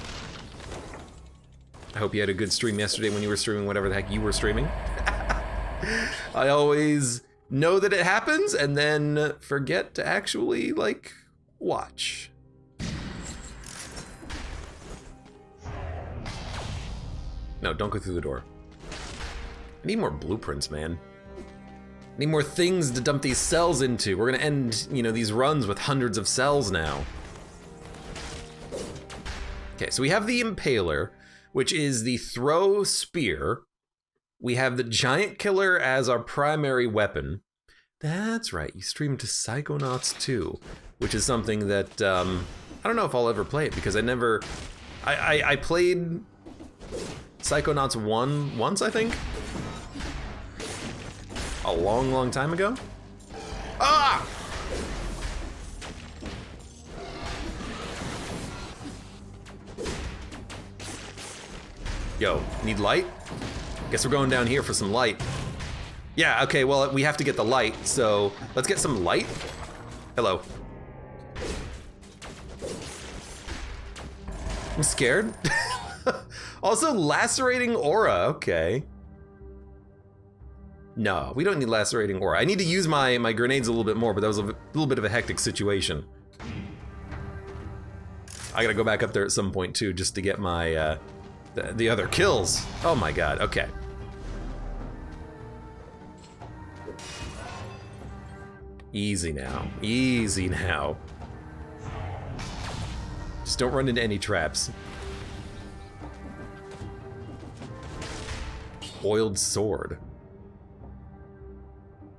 I hope you had a good stream yesterday when you were streaming whatever the heck you were streaming. I always know that it happens and then forget to actually, like, watch. No, don't go through the door. I need more blueprints, man. I need more things to dump these cells into. We're gonna end, you know, these runs with hundreds of cells now. Okay, so we have the Impaler, which is the throw spear. We have the Giant Killer as our primary weapon. That's right, you stream to Psychonauts 2, which is something that, I don't know if I'll ever play it because I never, I played Psychonauts 1 once, I think. A long, long time ago. Ah! Yo, need light? Guess we're going down here for some light. Yeah, okay, well, we have to get the light, so let's get some light. Hello. I'm scared. Also, lacerating aura, okay. No, we don't need lacerating aura. I need to use my grenades a little bit more, but that was a little bit of a hectic situation. I gotta go back up there at some point too, just to get my, the other kills. Oh my god, okay. Easy now, easy now. Just don't run into any traps. Oiled sword.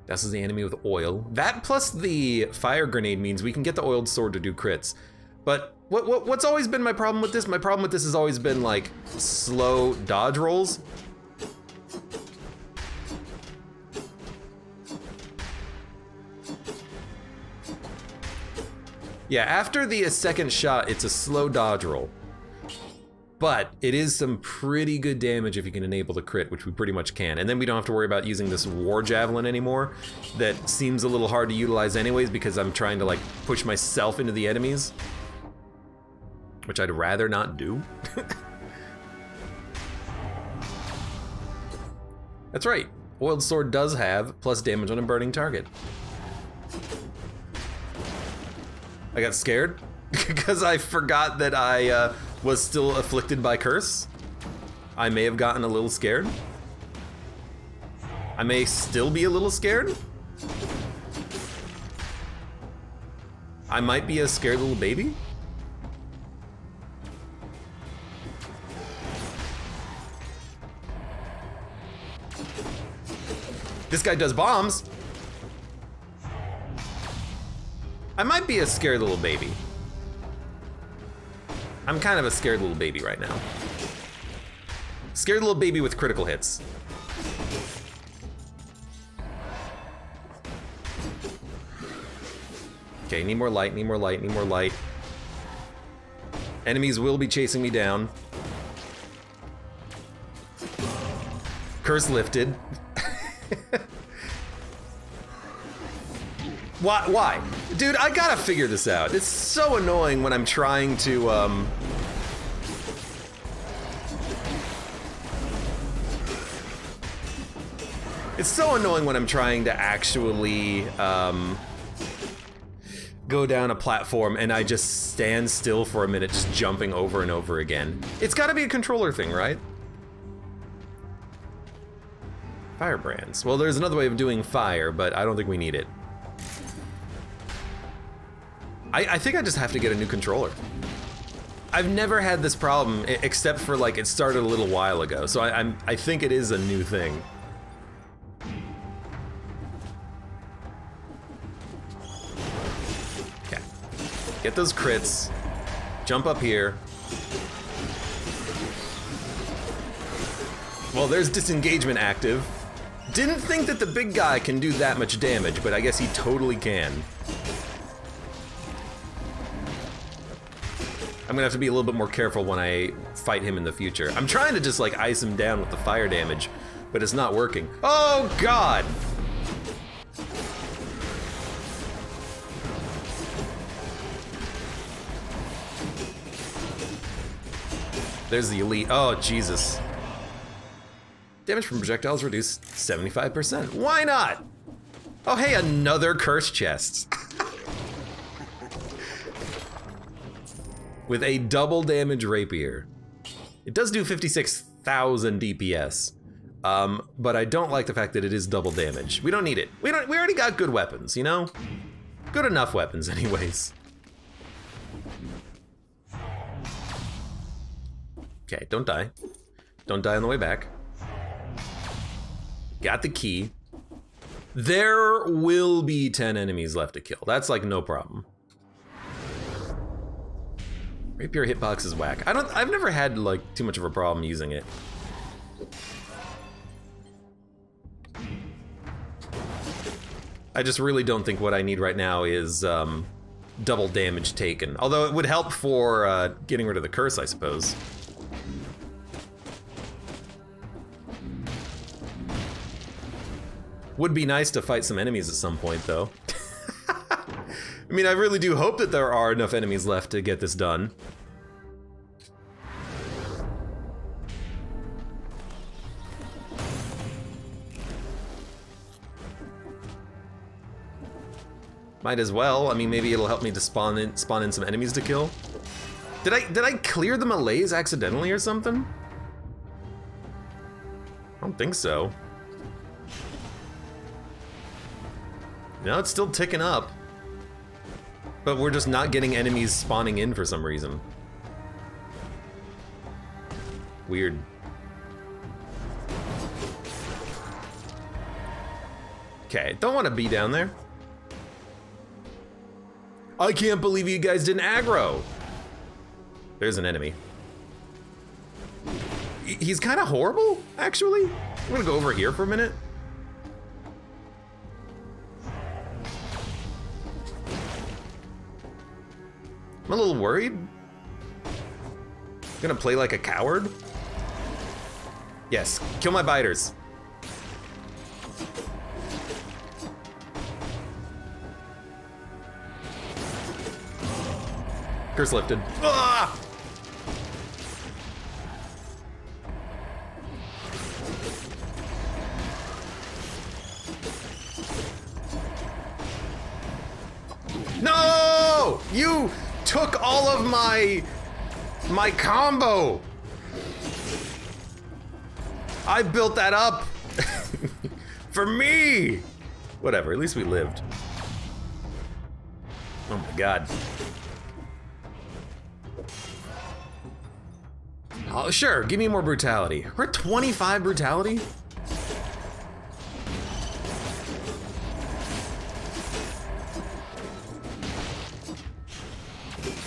This is the enemy with oil. That plus the fire grenade means we can get the oiled sword to do crits. But what's always been my problem with this? My problem with this has always been like slow dodge rolls. Yeah, after the second shot, it's a slow dodge roll. But it is some pretty good damage if you can enable the crit, which we pretty much can. And then we don't have to worry about using this war javelin anymore. That seems a little hard to utilize anyways because I'm trying to like push myself into the enemies. Which I'd rather not do. That's right, oiled sword does have plus damage on a burning target. I got scared because I forgot that I was still afflicted by curse. I may have gotten a little scared. I may still be a little scared. I might be a scared little baby. This guy does bombs. I might be a scared little baby. I'm kind of a scared little baby right now. Scared little baby with critical hits. Okay, need more light, need more light, need more light. Enemies will be chasing me down. Curse lifted. Why? Dude, I gotta figure this out. It's so annoying when I'm trying to, It's so annoying when I'm trying to actually, go down a platform and I just stand still for a minute, just jumping over and over again. It's gotta be a controller thing, right? Firebrands. Well, there's another way of doing fire, but I don't think we need it. I think I just have to get a new controller. I've never had this problem, except for like it started a little while ago, so I think it is a new thing. Okay, get those crits, jump up here. Well, there's disengagement active. Didn't think that the big guy can do that much damage, but I guess he totally can. I'm gonna have to be a little bit more careful when I fight him in the future. I'm trying to just like ice him down with the fire damage, but it's not working. Oh God! There's the elite. Oh, Jesus. Damage from projectiles reduced 75%. Why not? Oh, hey, another curse chest. With a double damage rapier. It does do 56,000 DPS, But I don't like the fact that it is double damage. We don't need it. We already got good weapons, you know? Good enough weapons anyways. Okay, don't die. Don't die on the way back. Got the key. There will be 10 enemies left to kill. That's like no problem. Rapier hitbox is whack. I've never had like too much of a problem using it. I just really don't think what I need right now is double damage taken. Although it would help for getting rid of the curse, I suppose. Would be nice to fight some enemies at some point, though. I mean, I really do hope that there are enough enemies left to get this done. Might as well. I mean, maybe it'll help me to spawn in some enemies to kill. Did I clear the malaise accidentally or something? I don't think so. No, it's still ticking up. But we're just not getting enemies spawning in for some reason. Weird. Okay, don't want to be down there. I can't believe you guys didn't aggro. There's an enemy. He's kind of horrible, actually. I'm gonna go over here for a minute. I'm a little worried. Gonna play like a coward? Yes, kill my biters. Curse lifted. Ah! No! You took all of my combo. I built that up for me. Whatever, at least we lived. Oh my god. Oh, sure, give me more brutality. We're at 25 brutality?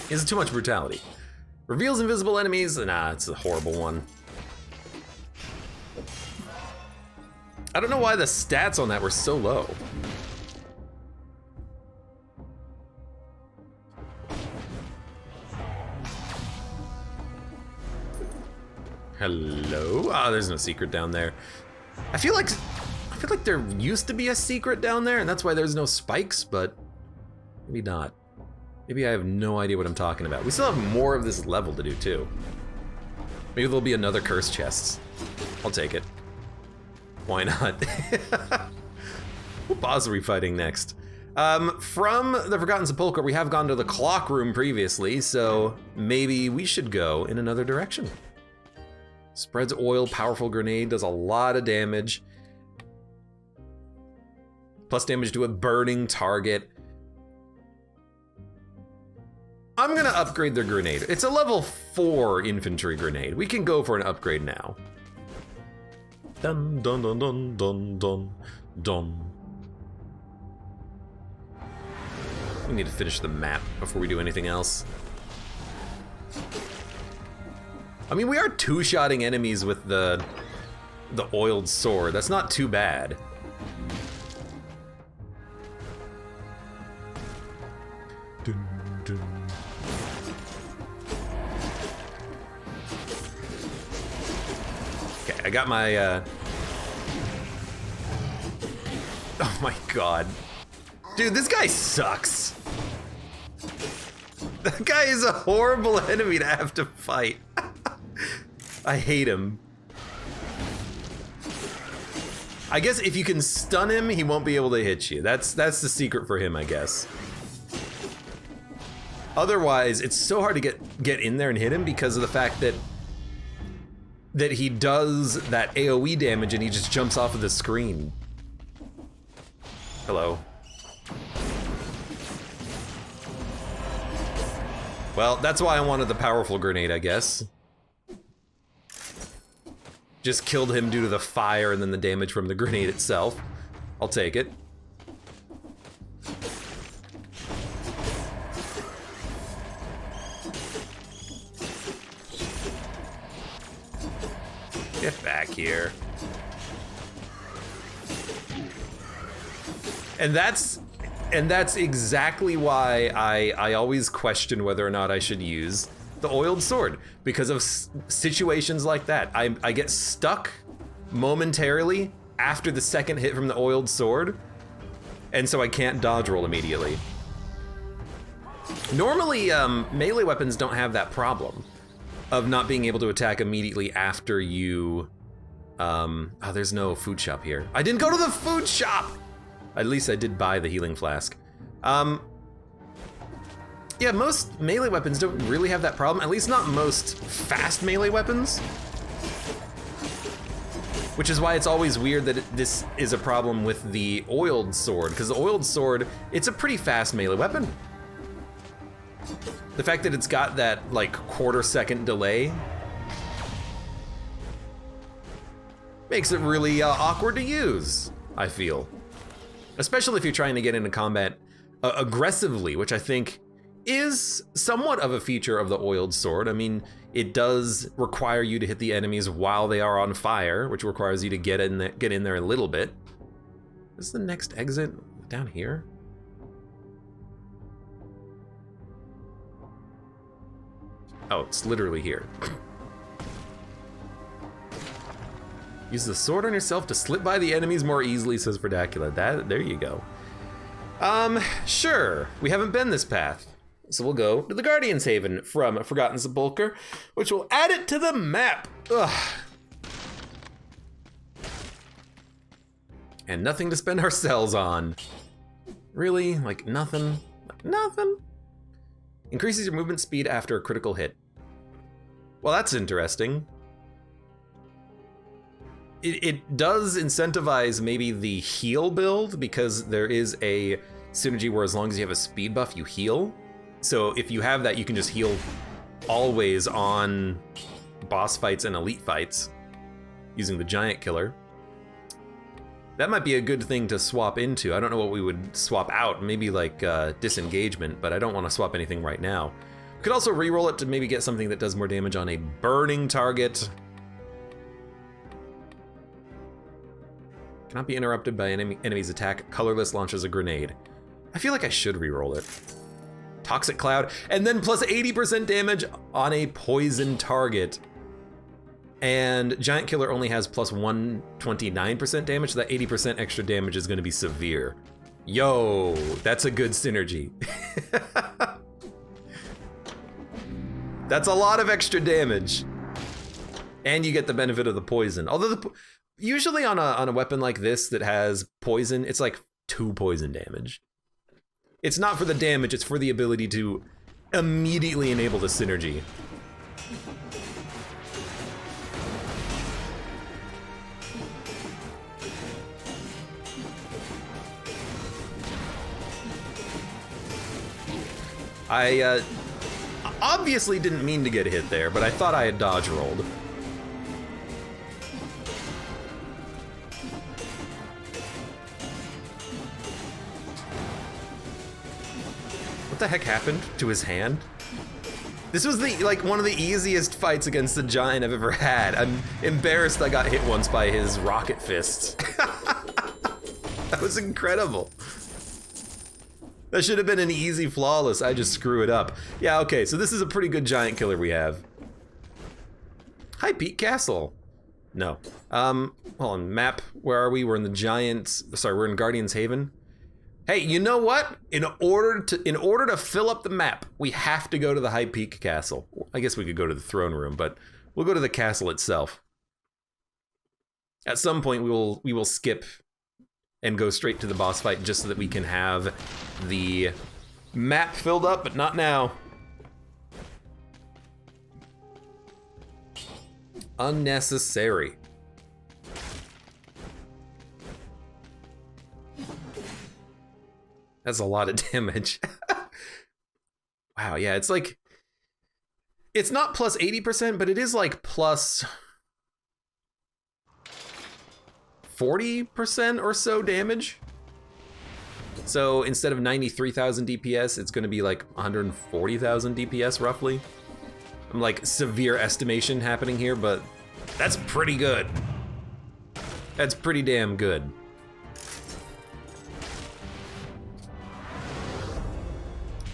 Is it too much brutality? Reveals invisible enemies? Nah, it's a horrible one. I don't know why the stats on that were so low. Hello? Ah, there's no secret down there. I feel like there used to be a secret down there, and that's why there's no spikes, but maybe not. Maybe I have no idea what I'm talking about. We still have more of this level to do, too. Maybe there'll be another curse chest. I'll take it. Why not? What boss are we fighting next? From the Forgotten Sepulchre, we have gone to the clock room previously, so maybe we should go in another direction. Spreads oil, powerful grenade, does a lot of damage. Plus damage to a burning target. I'm gonna upgrade the grenade. It's a level 4 infantry grenade. We can go for an upgrade now. Dun dun dun dun dun dun dun. We need to finish the map before we do anything else. I mean, we are two-shotting enemies with the oiled sword. That's not too bad. Dun, dun. Okay, I got my, Oh my god. Dude, this guy sucks. That guy is a horrible enemy to have to fight. I hate him. I guess if you can stun him, he won't be able to hit you. That's the secret for him, I guess. Otherwise, it's so hard to get in there and hit him because of the fact that that he does that AoE damage and he just jumps off of the screen. Hello. Well, that's why I wanted the powerful grenade, I guess. Just killed him due to the fire and then the damage from the grenade itself. I'll take it. Get back here. And that's exactly why I always question whether or not I should use the oiled sword, because of situations like that. I get stuck momentarily after the second hit from the oiled sword, and so I can't dodge roll immediately. Normally, melee weapons don't have that problem of not being able to attack immediately after you... oh, there's no food shop here. I didn't go to the food shop! At least I did buy the healing flask. Yeah, most melee weapons don't really have that problem, at least not most fast melee weapons. Which is why it's always weird that this is a problem with the oiled sword, because the oiled sword, it's a pretty fast melee weapon. The fact that it's got that, like, quarter-second delay makes it really awkward to use, I feel. Especially if you're trying to get into combat aggressively, which I think is somewhat of a feature of the oiled sword. I mean, it does require you to hit the enemies while they are on fire, which requires you to get in there a little bit. Is the next exit down here? Oh, it's literally here. Use the sword on yourself to slip by the enemies more easily, says Verdacula. There you go. Sure. We haven't been this path. So we'll go to the Guardian's Haven from Forgotten Sepulchre, which will add it to the map. Ugh. And nothing to spend our cells on. Really? Like nothing? Like nothing? Increases your movement speed after a critical hit. Well, that's interesting. It does incentivize maybe the heal build, because there is a synergy where as long as you have a speed buff, you heal. So if you have that, you can just heal always on boss fights and elite fights using the giant killer. That might be a good thing to swap into. I don't know what we would swap out, maybe like disengagement, but I don't want to swap anything right now. We could also reroll it to maybe get something that does more damage on a burning target. Cannot be interrupted by enemy's attack. Colorless launches a grenade. I feel like I should reroll it. Toxic Cloud, and then plus 80% damage on a poison target. And Giant Killer only has plus 129% damage, so that 80% extra damage is gonna be severe. Yo, that's a good synergy. That's a lot of extra damage. And you get the benefit of the poison. Although usually on a weapon like this that has poison, it's like 2 poison damage. It's not for the damage, it's for the ability to immediately enable the synergy. I obviously didn't mean to get hit there, but I thought I had dodge rolled. What the heck happened to his hand? This was one of the easiest fights against the giant I've ever had. I'm embarrassed I got hit once by his rocket fists. That was incredible. That should have been an easy flawless, I just screw it up. Yeah, okay, so this is a pretty good giant killer we have. High Peak Castle. No. Hold on, map, where are we? We're in the we're in Guardian's Haven. Hey, you know what? In order to fill up the map, we have to go to the High Peak Castle. I guess we could go to the throne room, but we'll go to the castle itself. At some point, we will skip and go straight to the boss fight just so that we can have the map filled up, but not now. Unnecessary. That's a lot of damage. Wow, yeah, it's like... It's not plus 80%, but it is like plus 40% or so damage. So instead of 93,000 DPS, it's gonna be like 140,000 DPS roughly. I'm like severe estimation happening here, but that's pretty good. That's pretty damn good.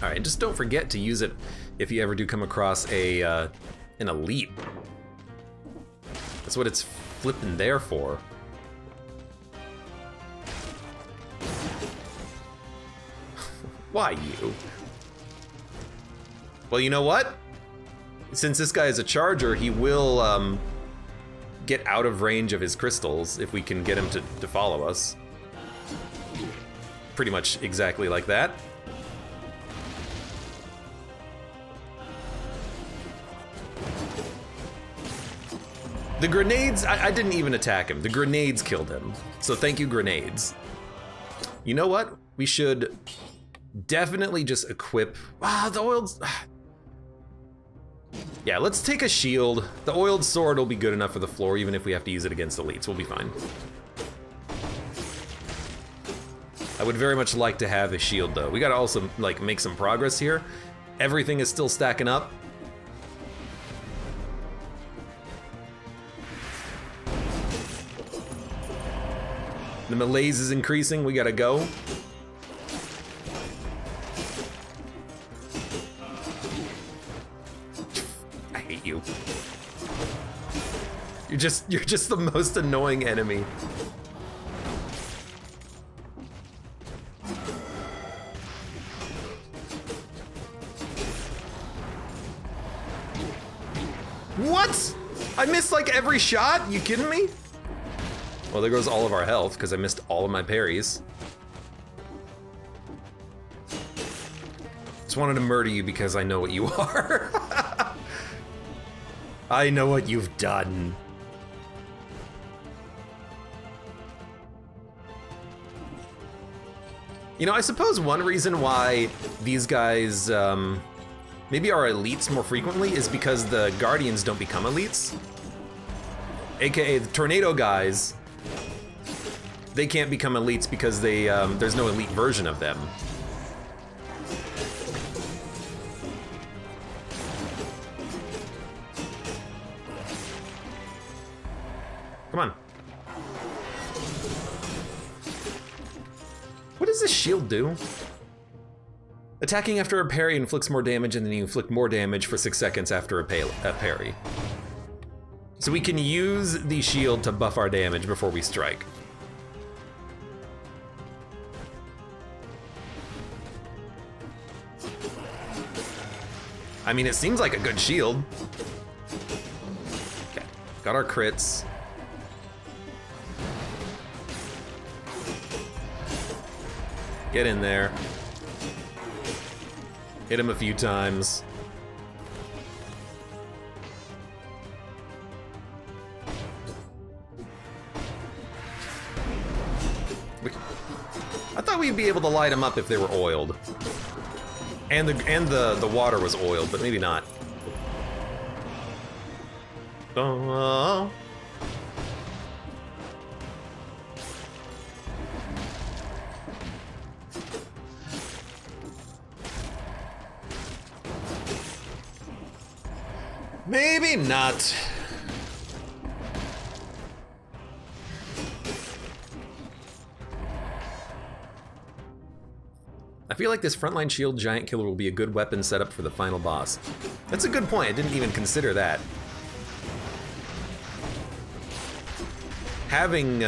All right, just don't forget to use it if you ever do come across a an elite. That's what it's flipping there for. Why you? Well, you know what? Since this guy is a charger, he will get out of range of his crystals if we can get him to follow us. Pretty much exactly like that. The grenades, I didn't even attack him. The grenades killed him. So thank you, grenades. You know what? We should definitely just equip... the oiled... Yeah, let's take a shield. The oiled sword will be good enough for the floor, even if we have to use it against elites. We'll be fine. I would very much like to have a shield, though. We gotta also, like, make some progress here. Everything is still stacking up. The malaise is increasing, we gotta go. I hate you. You're just the most annoying enemy. What? I missed like every shot? You kidding me? Well, there goes all of our health, because I missed all of my parries. Just wanted to murder you because I know what you are. I know what you've done. You know, I suppose one reason why these guys maybe are elites more frequently is because the Guardians don't become elites. AKA the Tornado guys. They can't become elites because they there's no elite version of them. Come on. What does this shield do? Attacking after a parry inflicts more damage, and then you inflict more damage for 6 seconds after a parry. So we can use the shield to buff our damage before we strike. I mean, it seems like a good shield. Okay, got our crits. Get in there. Hit him a few times. I thought we'd be able to light them up if they were oiled. And the water was oiled, but maybe not. Oh. Maybe not. I feel like this frontline shield giant killer will be a good weapon setup for the final boss. That's a good point, I didn't even consider that. Having,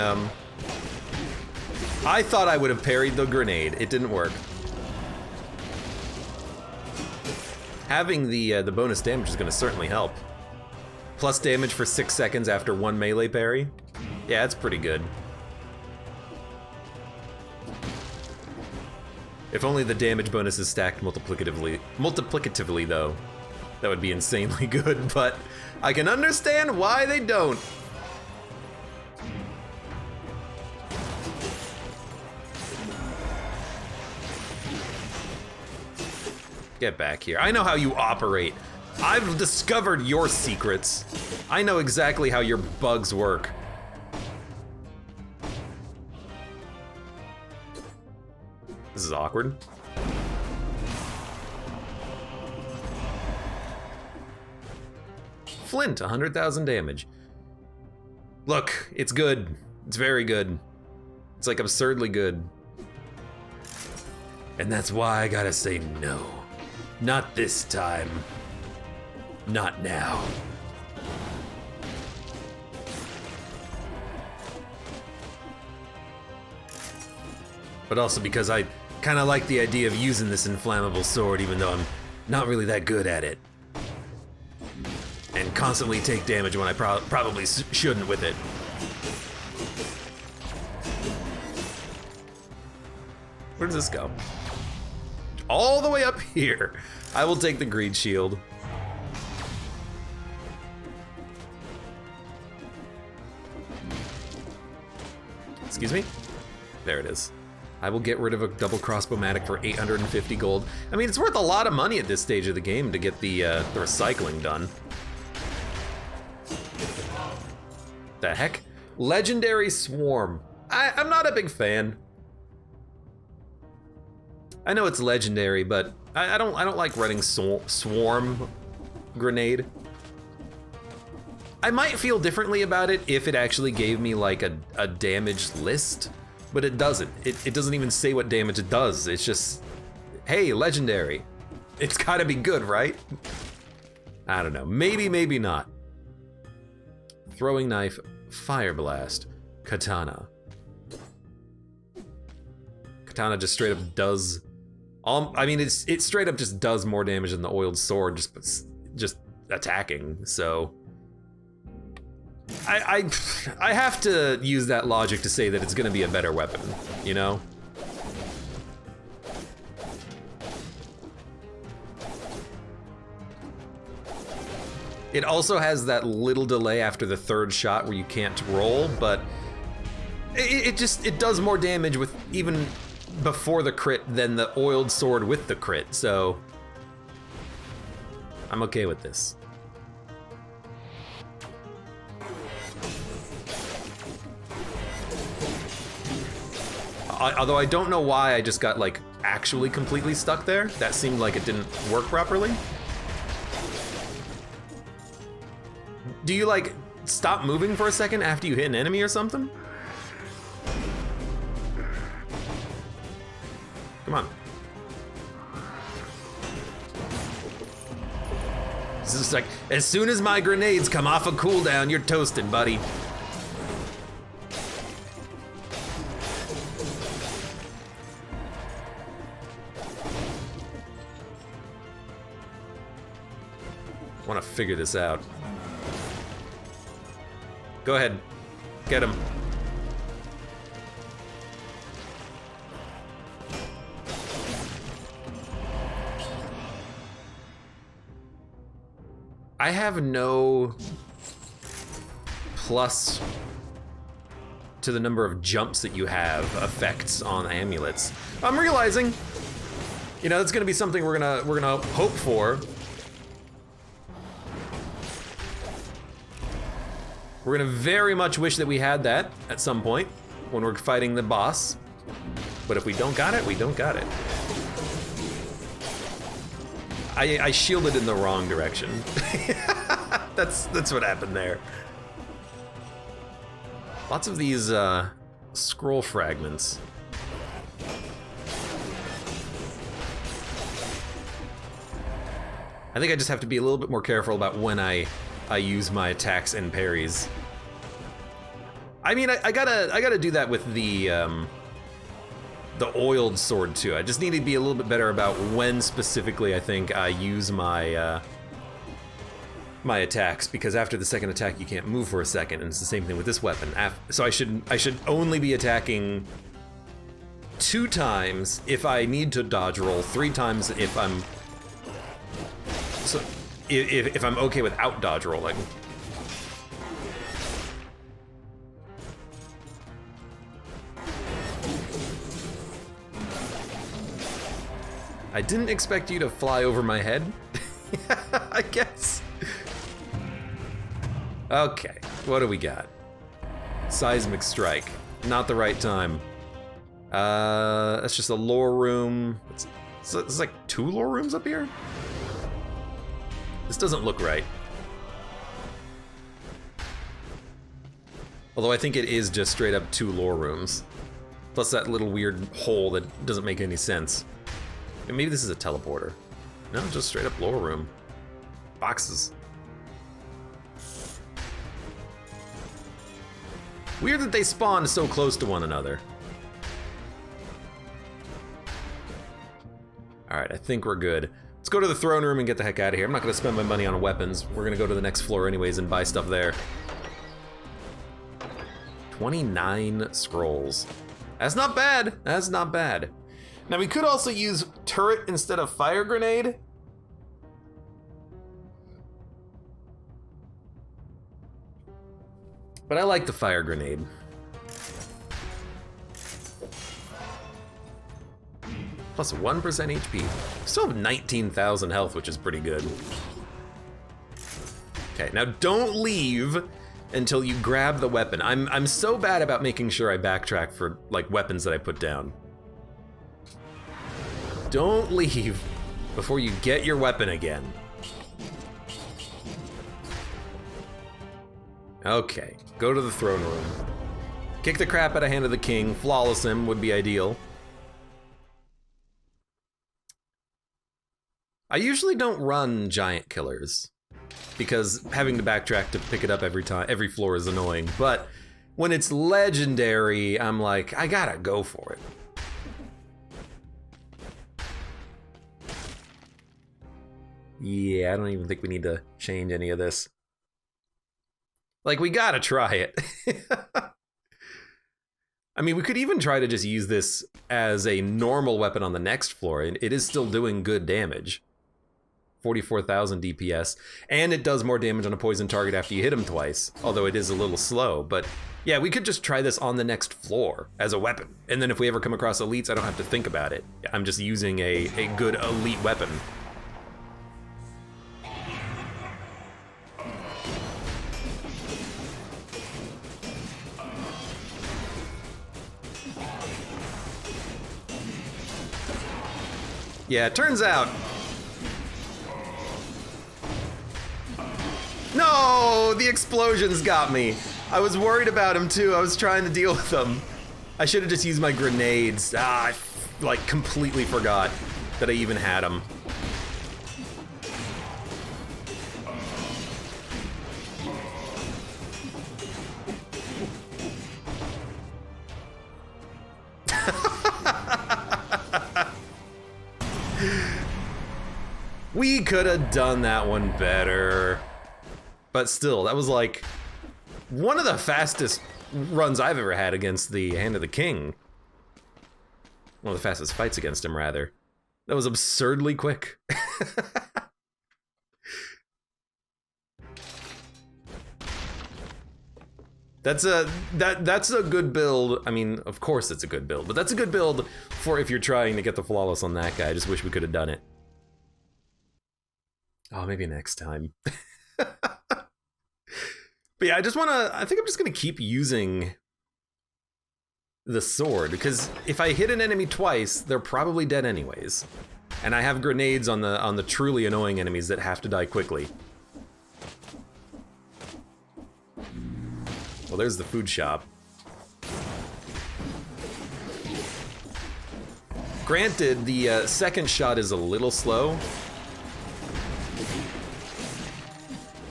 I thought I would have parried the grenade, it didn't work. Having the bonus damage is gonna certainly help. Plus damage for 6 seconds after 1 melee parry. Yeah, that's pretty good. If only the damage bonus is stacked multiplicatively though. That would be insanely good, but I can understand why they don't. Get back here. I know how you operate. I've discovered your secrets. I know exactly how your bugs work. This is awkward. Flint, 100,000 damage. Look, it's good. It's very good. It's like absurdly good. And that's why I gotta say no. Not this time. Not now. But also because I kind of like the idea of using this inflammable sword, even though I'm not really that good at it. And constantly take damage when I probably shouldn't with it. Where does this go? All the way up here. I will take the greed shield. Excuse me? There it is. I will get rid of a double crossbow-matic for 850 gold. I mean, it's worth a lot of money at this stage of the game to get the recycling done. The heck? Legendary Swarm. I'm not a big fan. I know it's legendary, but I don't like running Swarm Grenade. I might feel differently about it if it actually gave me like a damage list, but it doesn't. It doesn't even say what damage it does. It's just, hey, legendary. It's gotta be good, right? I don't know, maybe, maybe not. Throwing knife, fire blast, katana. Katana just straight up does, I mean, it straight up just does more damage than the oiled sword, just attacking, so. I have to use that logic to say that it's gonna be a better weapon, you know? It also has that little delay after the third shot where you can't roll, but it does more damage with even before the crit than the oiled sword with the crit, so I'm okay with this. Although I don't know why I just got like actually completely stuck there. That seemed like it didn't work properly. Do you like stop moving for a second after you hit an enemy or something? Come on. This is like, as soon as my grenades come off a cooldown, you're toasted, buddy. I want to figure this out. Go ahead, get him. I have no plus to the number of jumps that you have effects on amulets. I'm realizing, you know, that's gonna be something we're gonna hope for. We're gonna very much wish that we had that at some point when we're fighting the boss. But if we don't got it, we don't got it. I shielded in the wrong direction. That's what happened there. Lots of these scroll fragments. I think I just have to be a little bit more careful about when I use my attacks and parries. I mean, I gotta do that with the oiled sword too. I just need to be a little bit better about when specifically I think I use my my attacks, because after the second attack you can't move for a second, and it's the same thing with this weapon. So I should only be attacking 2 times if I need to dodge roll, 3 times if I'm if I'm okay without dodge rolling. I didn't expect you to fly over my head, I guess. Okay, what do we got? Seismic strike, not the right time. That's just a lore room. It's like 2 lore rooms up here? This doesn't look right. Although I think it is just straight up 2 lore rooms. Plus that little weird hole that doesn't make any sense. Maybe this is a teleporter. No, just straight up lore room. Boxes. Weird that they spawn so close to one another. Alright, I think we're good. Let's go to the throne room and get the heck out of here. I'm not gonna spend my money on weapons. We're gonna go to the next floor anyways and buy stuff there. 29 scrolls. That's not bad. That's not bad. Now we could also use turret instead of fire grenade. But I like the fire grenade. Plus 1% HP. Still have 19,000 health, which is pretty good. Okay, now don't leave until you grab the weapon. I'm so bad about making sure I backtrack for like weapons that I put down. Don't leave before you get your weapon again. Okay, go to the throne room. Kick the crap out of Hand of the King. Flawless him would be ideal. I usually don't run giant killers because having to backtrack to pick it up every floor is annoying. But when it's legendary, I'm like, I gotta go for it. Yeah, I don't even think we need to change any of this. Like, we gotta try it. I mean, we could even try to just use this as a normal weapon on the next floor, and it is still doing good damage. 44,000 DPS, and it does more damage on a poison target after you hit him twice, although it is a little slow, but yeah, we could just try this on the next floor as a weapon, and then if we ever come across elites, I don't have to think about it. I'm just using a good elite weapon. Yeah, it turns out... No! The explosions got me. I was worried about him too. I was trying to deal with them. I should have just used my grenades. I like completely forgot that I even had them. We could have done that one better. But still, that was like one of the fastest runs I've ever had against the Hand of the King. One of the fastest fights against him, rather. That was absurdly quick. That's a good build. I mean, of course it's a good build, but that's a good build for if you're trying to get the flawless on that guy. I just wish we could have done it. Oh, maybe next time. But yeah, I think I'm just gonna keep using the sword, because if I hit an enemy twice, they're probably dead anyways. And I have grenades on the truly annoying enemies that have to die quickly. Well, there's the food shop. Granted, the second shot is a little slow.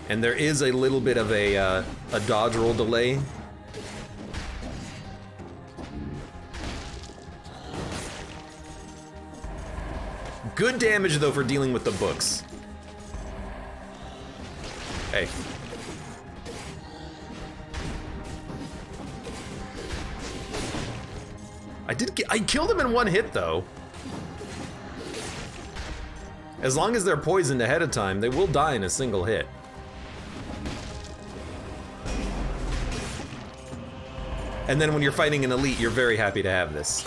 And there is a little bit of a dodge roll delay. Good damage, though, for dealing with the books. Hey. I killed him in one hit, though. As long as they're poisoned ahead of time, they will die in a single hit. And then when you're fighting an elite, you're very happy to have this.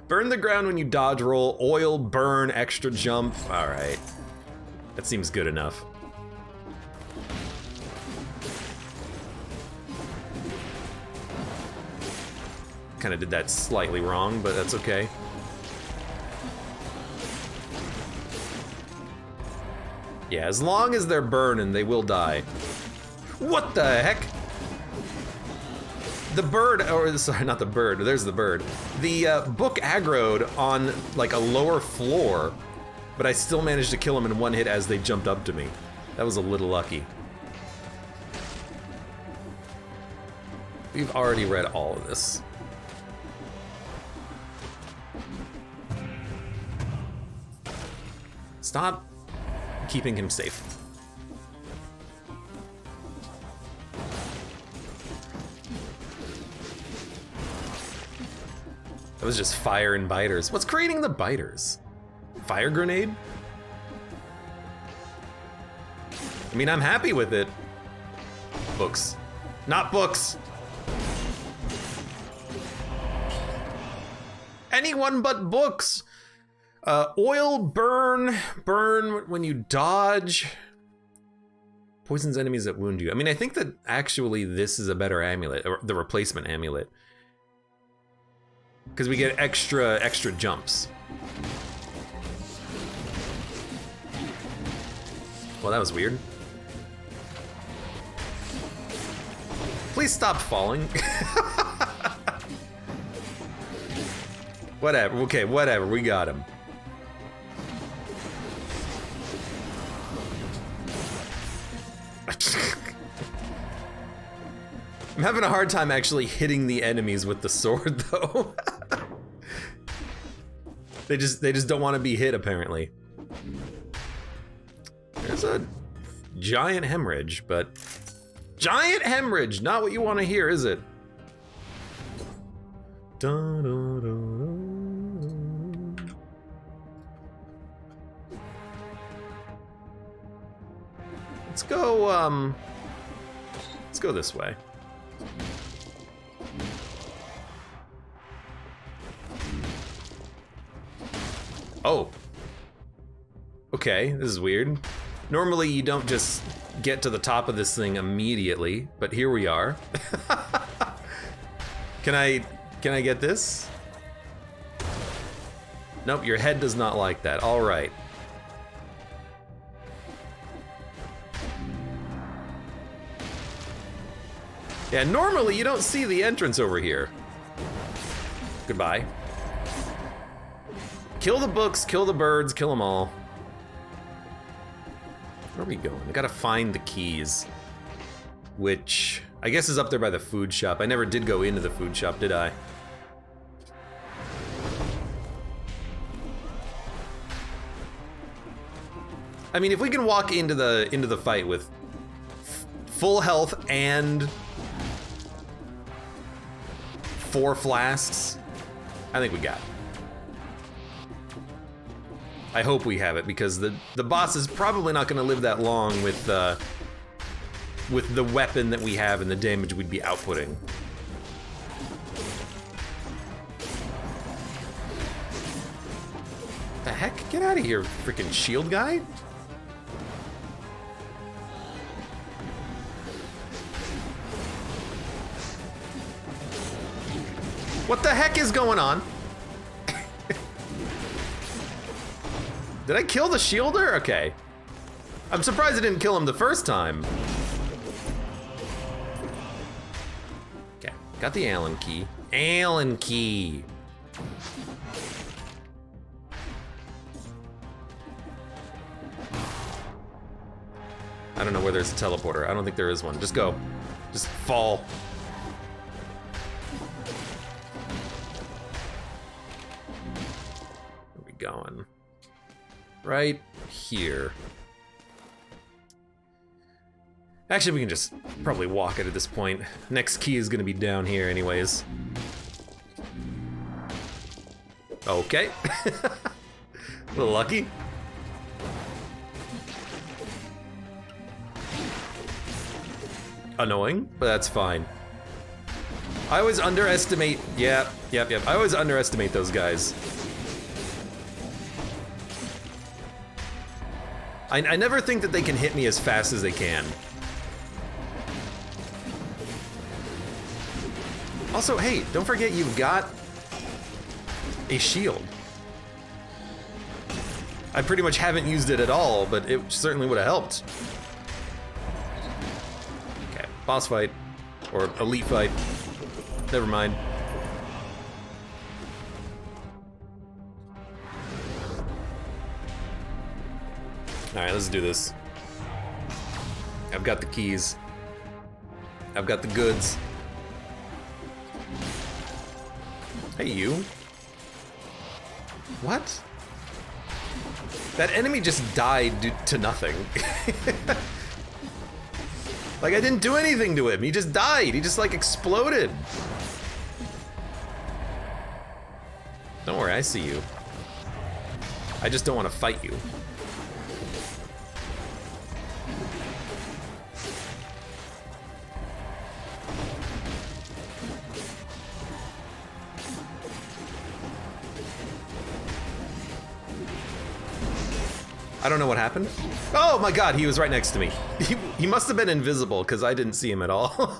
Burn the ground when you dodge roll, oil, burn, extra jump. All right, that seems good enough. Kind of did that slightly wrong, but that's okay. Yeah, as long as they're burning, they will die. What the heck? The bird, or sorry, not the bird, there's the bird. The book aggroed on like a lower floor, but I still managed to kill him in one hit as they jumped up to me. That was a little lucky. We've already read all of this. Stop keeping him safe. That was just fire and biters. What's creating the biters? Fire grenade? I mean, I'm happy with it. Books. Not books! Anyone but books! Oil, burn when you dodge. Poisons enemies that wound you. I mean, I think that actually this is a better amulet, or the replacement amulet. Because we get extra jumps. Well, that was weird. Please stop falling. Whatever, okay, whatever, we got him. I'm having a hard time actually hitting the enemies with the sword, though. They just don't want to be hit, apparently. There's a giant hemorrhage, but giant hemorrhage, not what you want to hear, is it? Dun, dun, dun, dun. Let's go this way. Oh. Okay, this is weird. Normally you don't just get to the top of this thing immediately, but here we are. Can I get this? Nope, your head does not like that. All right. Yeah, normally you don't see the entrance over here. Goodbye. Kill the books, kill the birds, kill them all. Where are we going? I gotta find the keys. Which, I guess is up there by the food shop. I never did go into the food shop, did I? I mean, if we can walk into the fight with full health and 4 flasks, I think we got it. I hope we have it, because the boss is probably not going to live that long with the weapon that we have and the damage we'd be outputting. The heck? Get out of here, freaking shield guy! What the heck is going on? Did I kill the shielder? Okay. I'm surprised I didn't kill him the first time. Okay, got the Allen key. Allen key. I don't know where there's a teleporter. I don't think there is one. Just go. Just fall. Where are we going? Right here. Actually, we can just probably walk it at this point. Next key is gonna be down here anyways. Okay. A little lucky. annoying, but that's fine. I always underestimate, yep. I always underestimate those guys. I never think that they can hit me as fast as they can. Also, hey, don't forget you've got a shield. I pretty much haven't used it at all, but it certainly would have helped. Okay, boss fight, or elite fight. Never mind. Alright, let's do this. I've got the keys. I've got the goods. Hey, you. What? That enemy just died to nothing. Like, I didn't do anything to him. He just died. He just, like, exploded. Don't worry, I see you. I just don't want to fight you. I don't know what happened. Oh my god, he was right next to me. He must have been invisible because I didn't see him at all.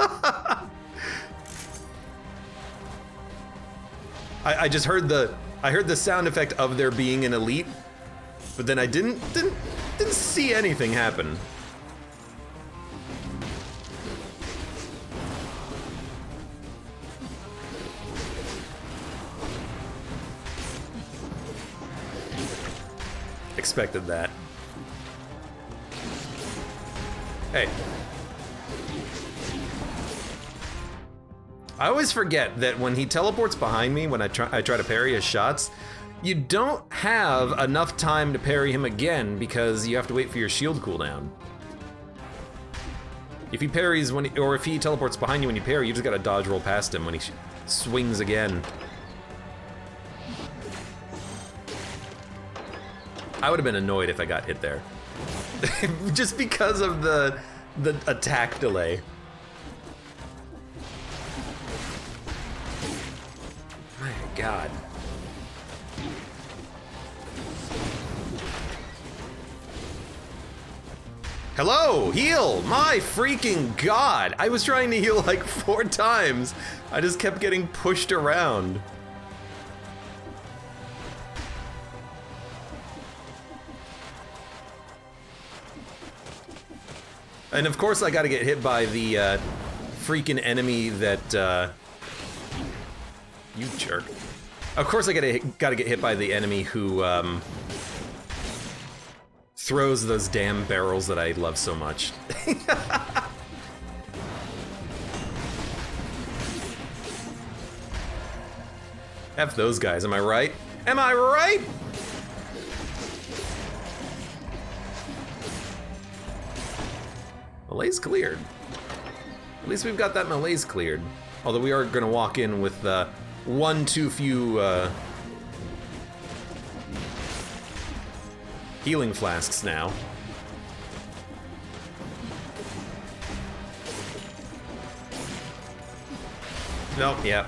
I just heard the sound effect of there being an elite, but then I didn't see anything happen. Expected that. Hey. I always forget that when he teleports behind me, when I try to parry his shots, you don't have enough time to parry him again because you have to wait for your shield cooldown. If he parries or if he teleports behind you when you parry, you just gotta dodge roll past him when he swings again. I would have been annoyed if I got hit there. Just because of the attack delay. My god. Hello, heal! My freaking god! I was trying to heal like 4 times. I just kept getting pushed around. And of course I gotta get hit by the freaking enemy that, you jerk. Of course I gotta get hit by the enemy who, throws those damn barrels that I love so much. F those guys, am I right? Am I right? Melee's cleared. At least we've got that melee's cleared. Although we are gonna walk in with one too few healing flasks now. Nope, yeah.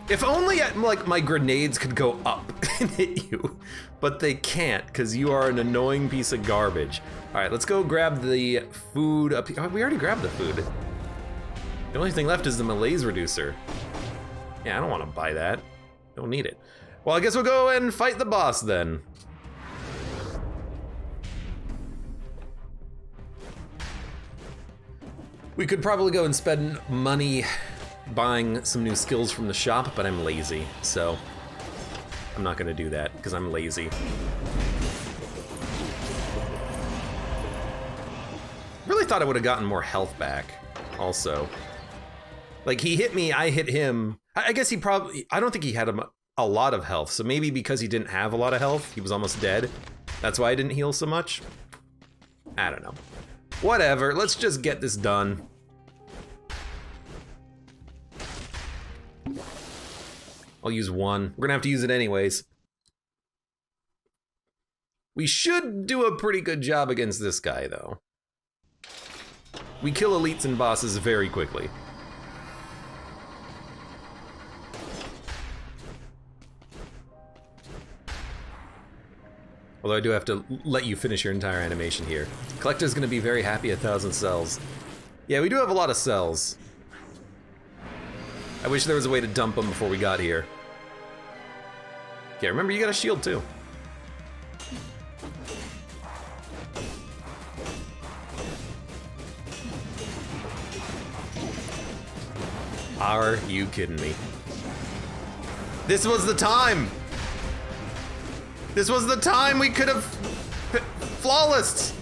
If only like my grenades could go up and hit you, but they can't because you are an annoying piece of garbage. All right, let's go grab the food up here. Oh, we already grabbed the food. The only thing left is the malaise reducer. Yeah, I don't want to buy that. Don't need it. Well, I guess we'll go and fight the boss then. We could probably go and spend money buying some new skills from the shop, but I'm lazy, so I'm not gonna do that because I'm lazy. Really thought I would have gotten more health back also. Like, he hit me, I hit him. I guess he probably, I don't think he had a lot of health, so maybe because he didn't have a lot of health, he was almost dead. That's why I didn't heal so much. I don't know. Whatever, let's just get this done. I'll use one. We're gonna have to use it anyways. We should do a pretty good job against this guy, though. We kill elites and bosses very quickly. Although I do have to let you finish your entire animation here. Collector's gonna be very happy, 1,000 cells. Yeah, we do have a lot of cells. I wish there was a way to dump them before we got here. Okay, remember you got a shield too. Are you kidding me? This was the time! This was the time we could have... Flawless!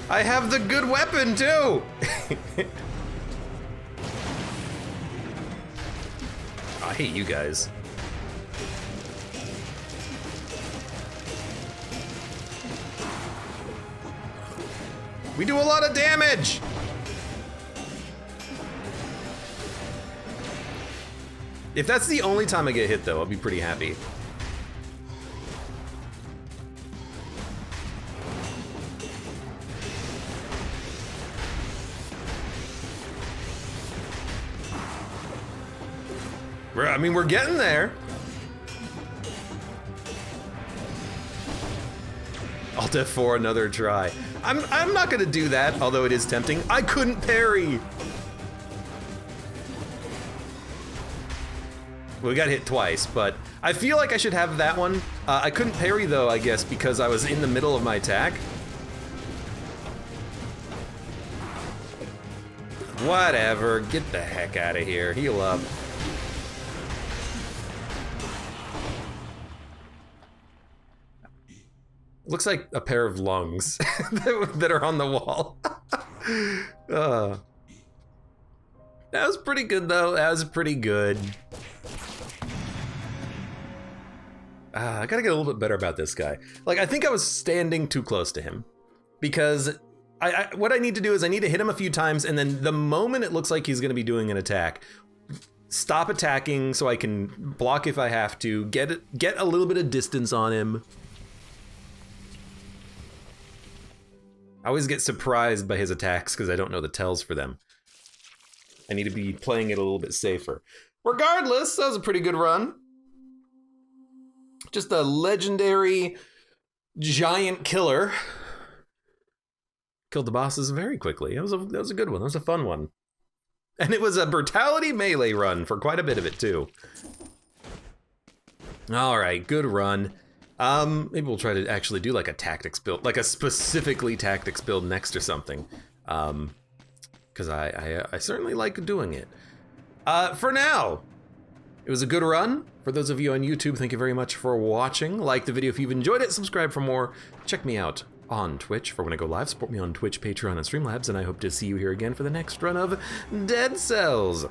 I have the good weapon too! I hate you guys. We do a lot of damage! If that's the only time I get hit though, I'll be pretty happy. I mean, we're getting there. Alt F4 another try. I'm not gonna do that, although it is tempting. I couldn't parry. We got hit twice, but I feel like I should have that one. I couldn't parry though, I guess, because I was in the middle of my attack. Whatever, get the heck out of here. Heal up. Looks like a pair of lungs that are on the wall. That was pretty good though, that was pretty good. I gotta get a little bit better about this guy. Like, I think I was standing too close to him. Because what I need to do is I need to hit him a few times, and then the moment it looks like he's gonna be doing an attack, stop attacking so I can block if I have to, get a little bit of distance on him. I always get surprised by his attacks because I don't know the tells for them. I need to be playing it a little bit safer. Regardless, that was a pretty good run. Just a legendary giant killer. Killed the bosses very quickly. That was a good one. That was a fun one. And it was a brutality melee run for quite a bit of it too. All right, good run. Maybe we'll try to actually do like a tactics build, like a specifically tactics build next or something. Because I certainly like doing it. For now, it was a good run. For those of you on YouTube, thank you very much for watching. Like the video if you've enjoyed it, subscribe for more. Check me out on Twitch for when I go live. Support me on Twitch, Patreon, and Streamlabs, and I hope to see you here again for the next run of Dead Cells.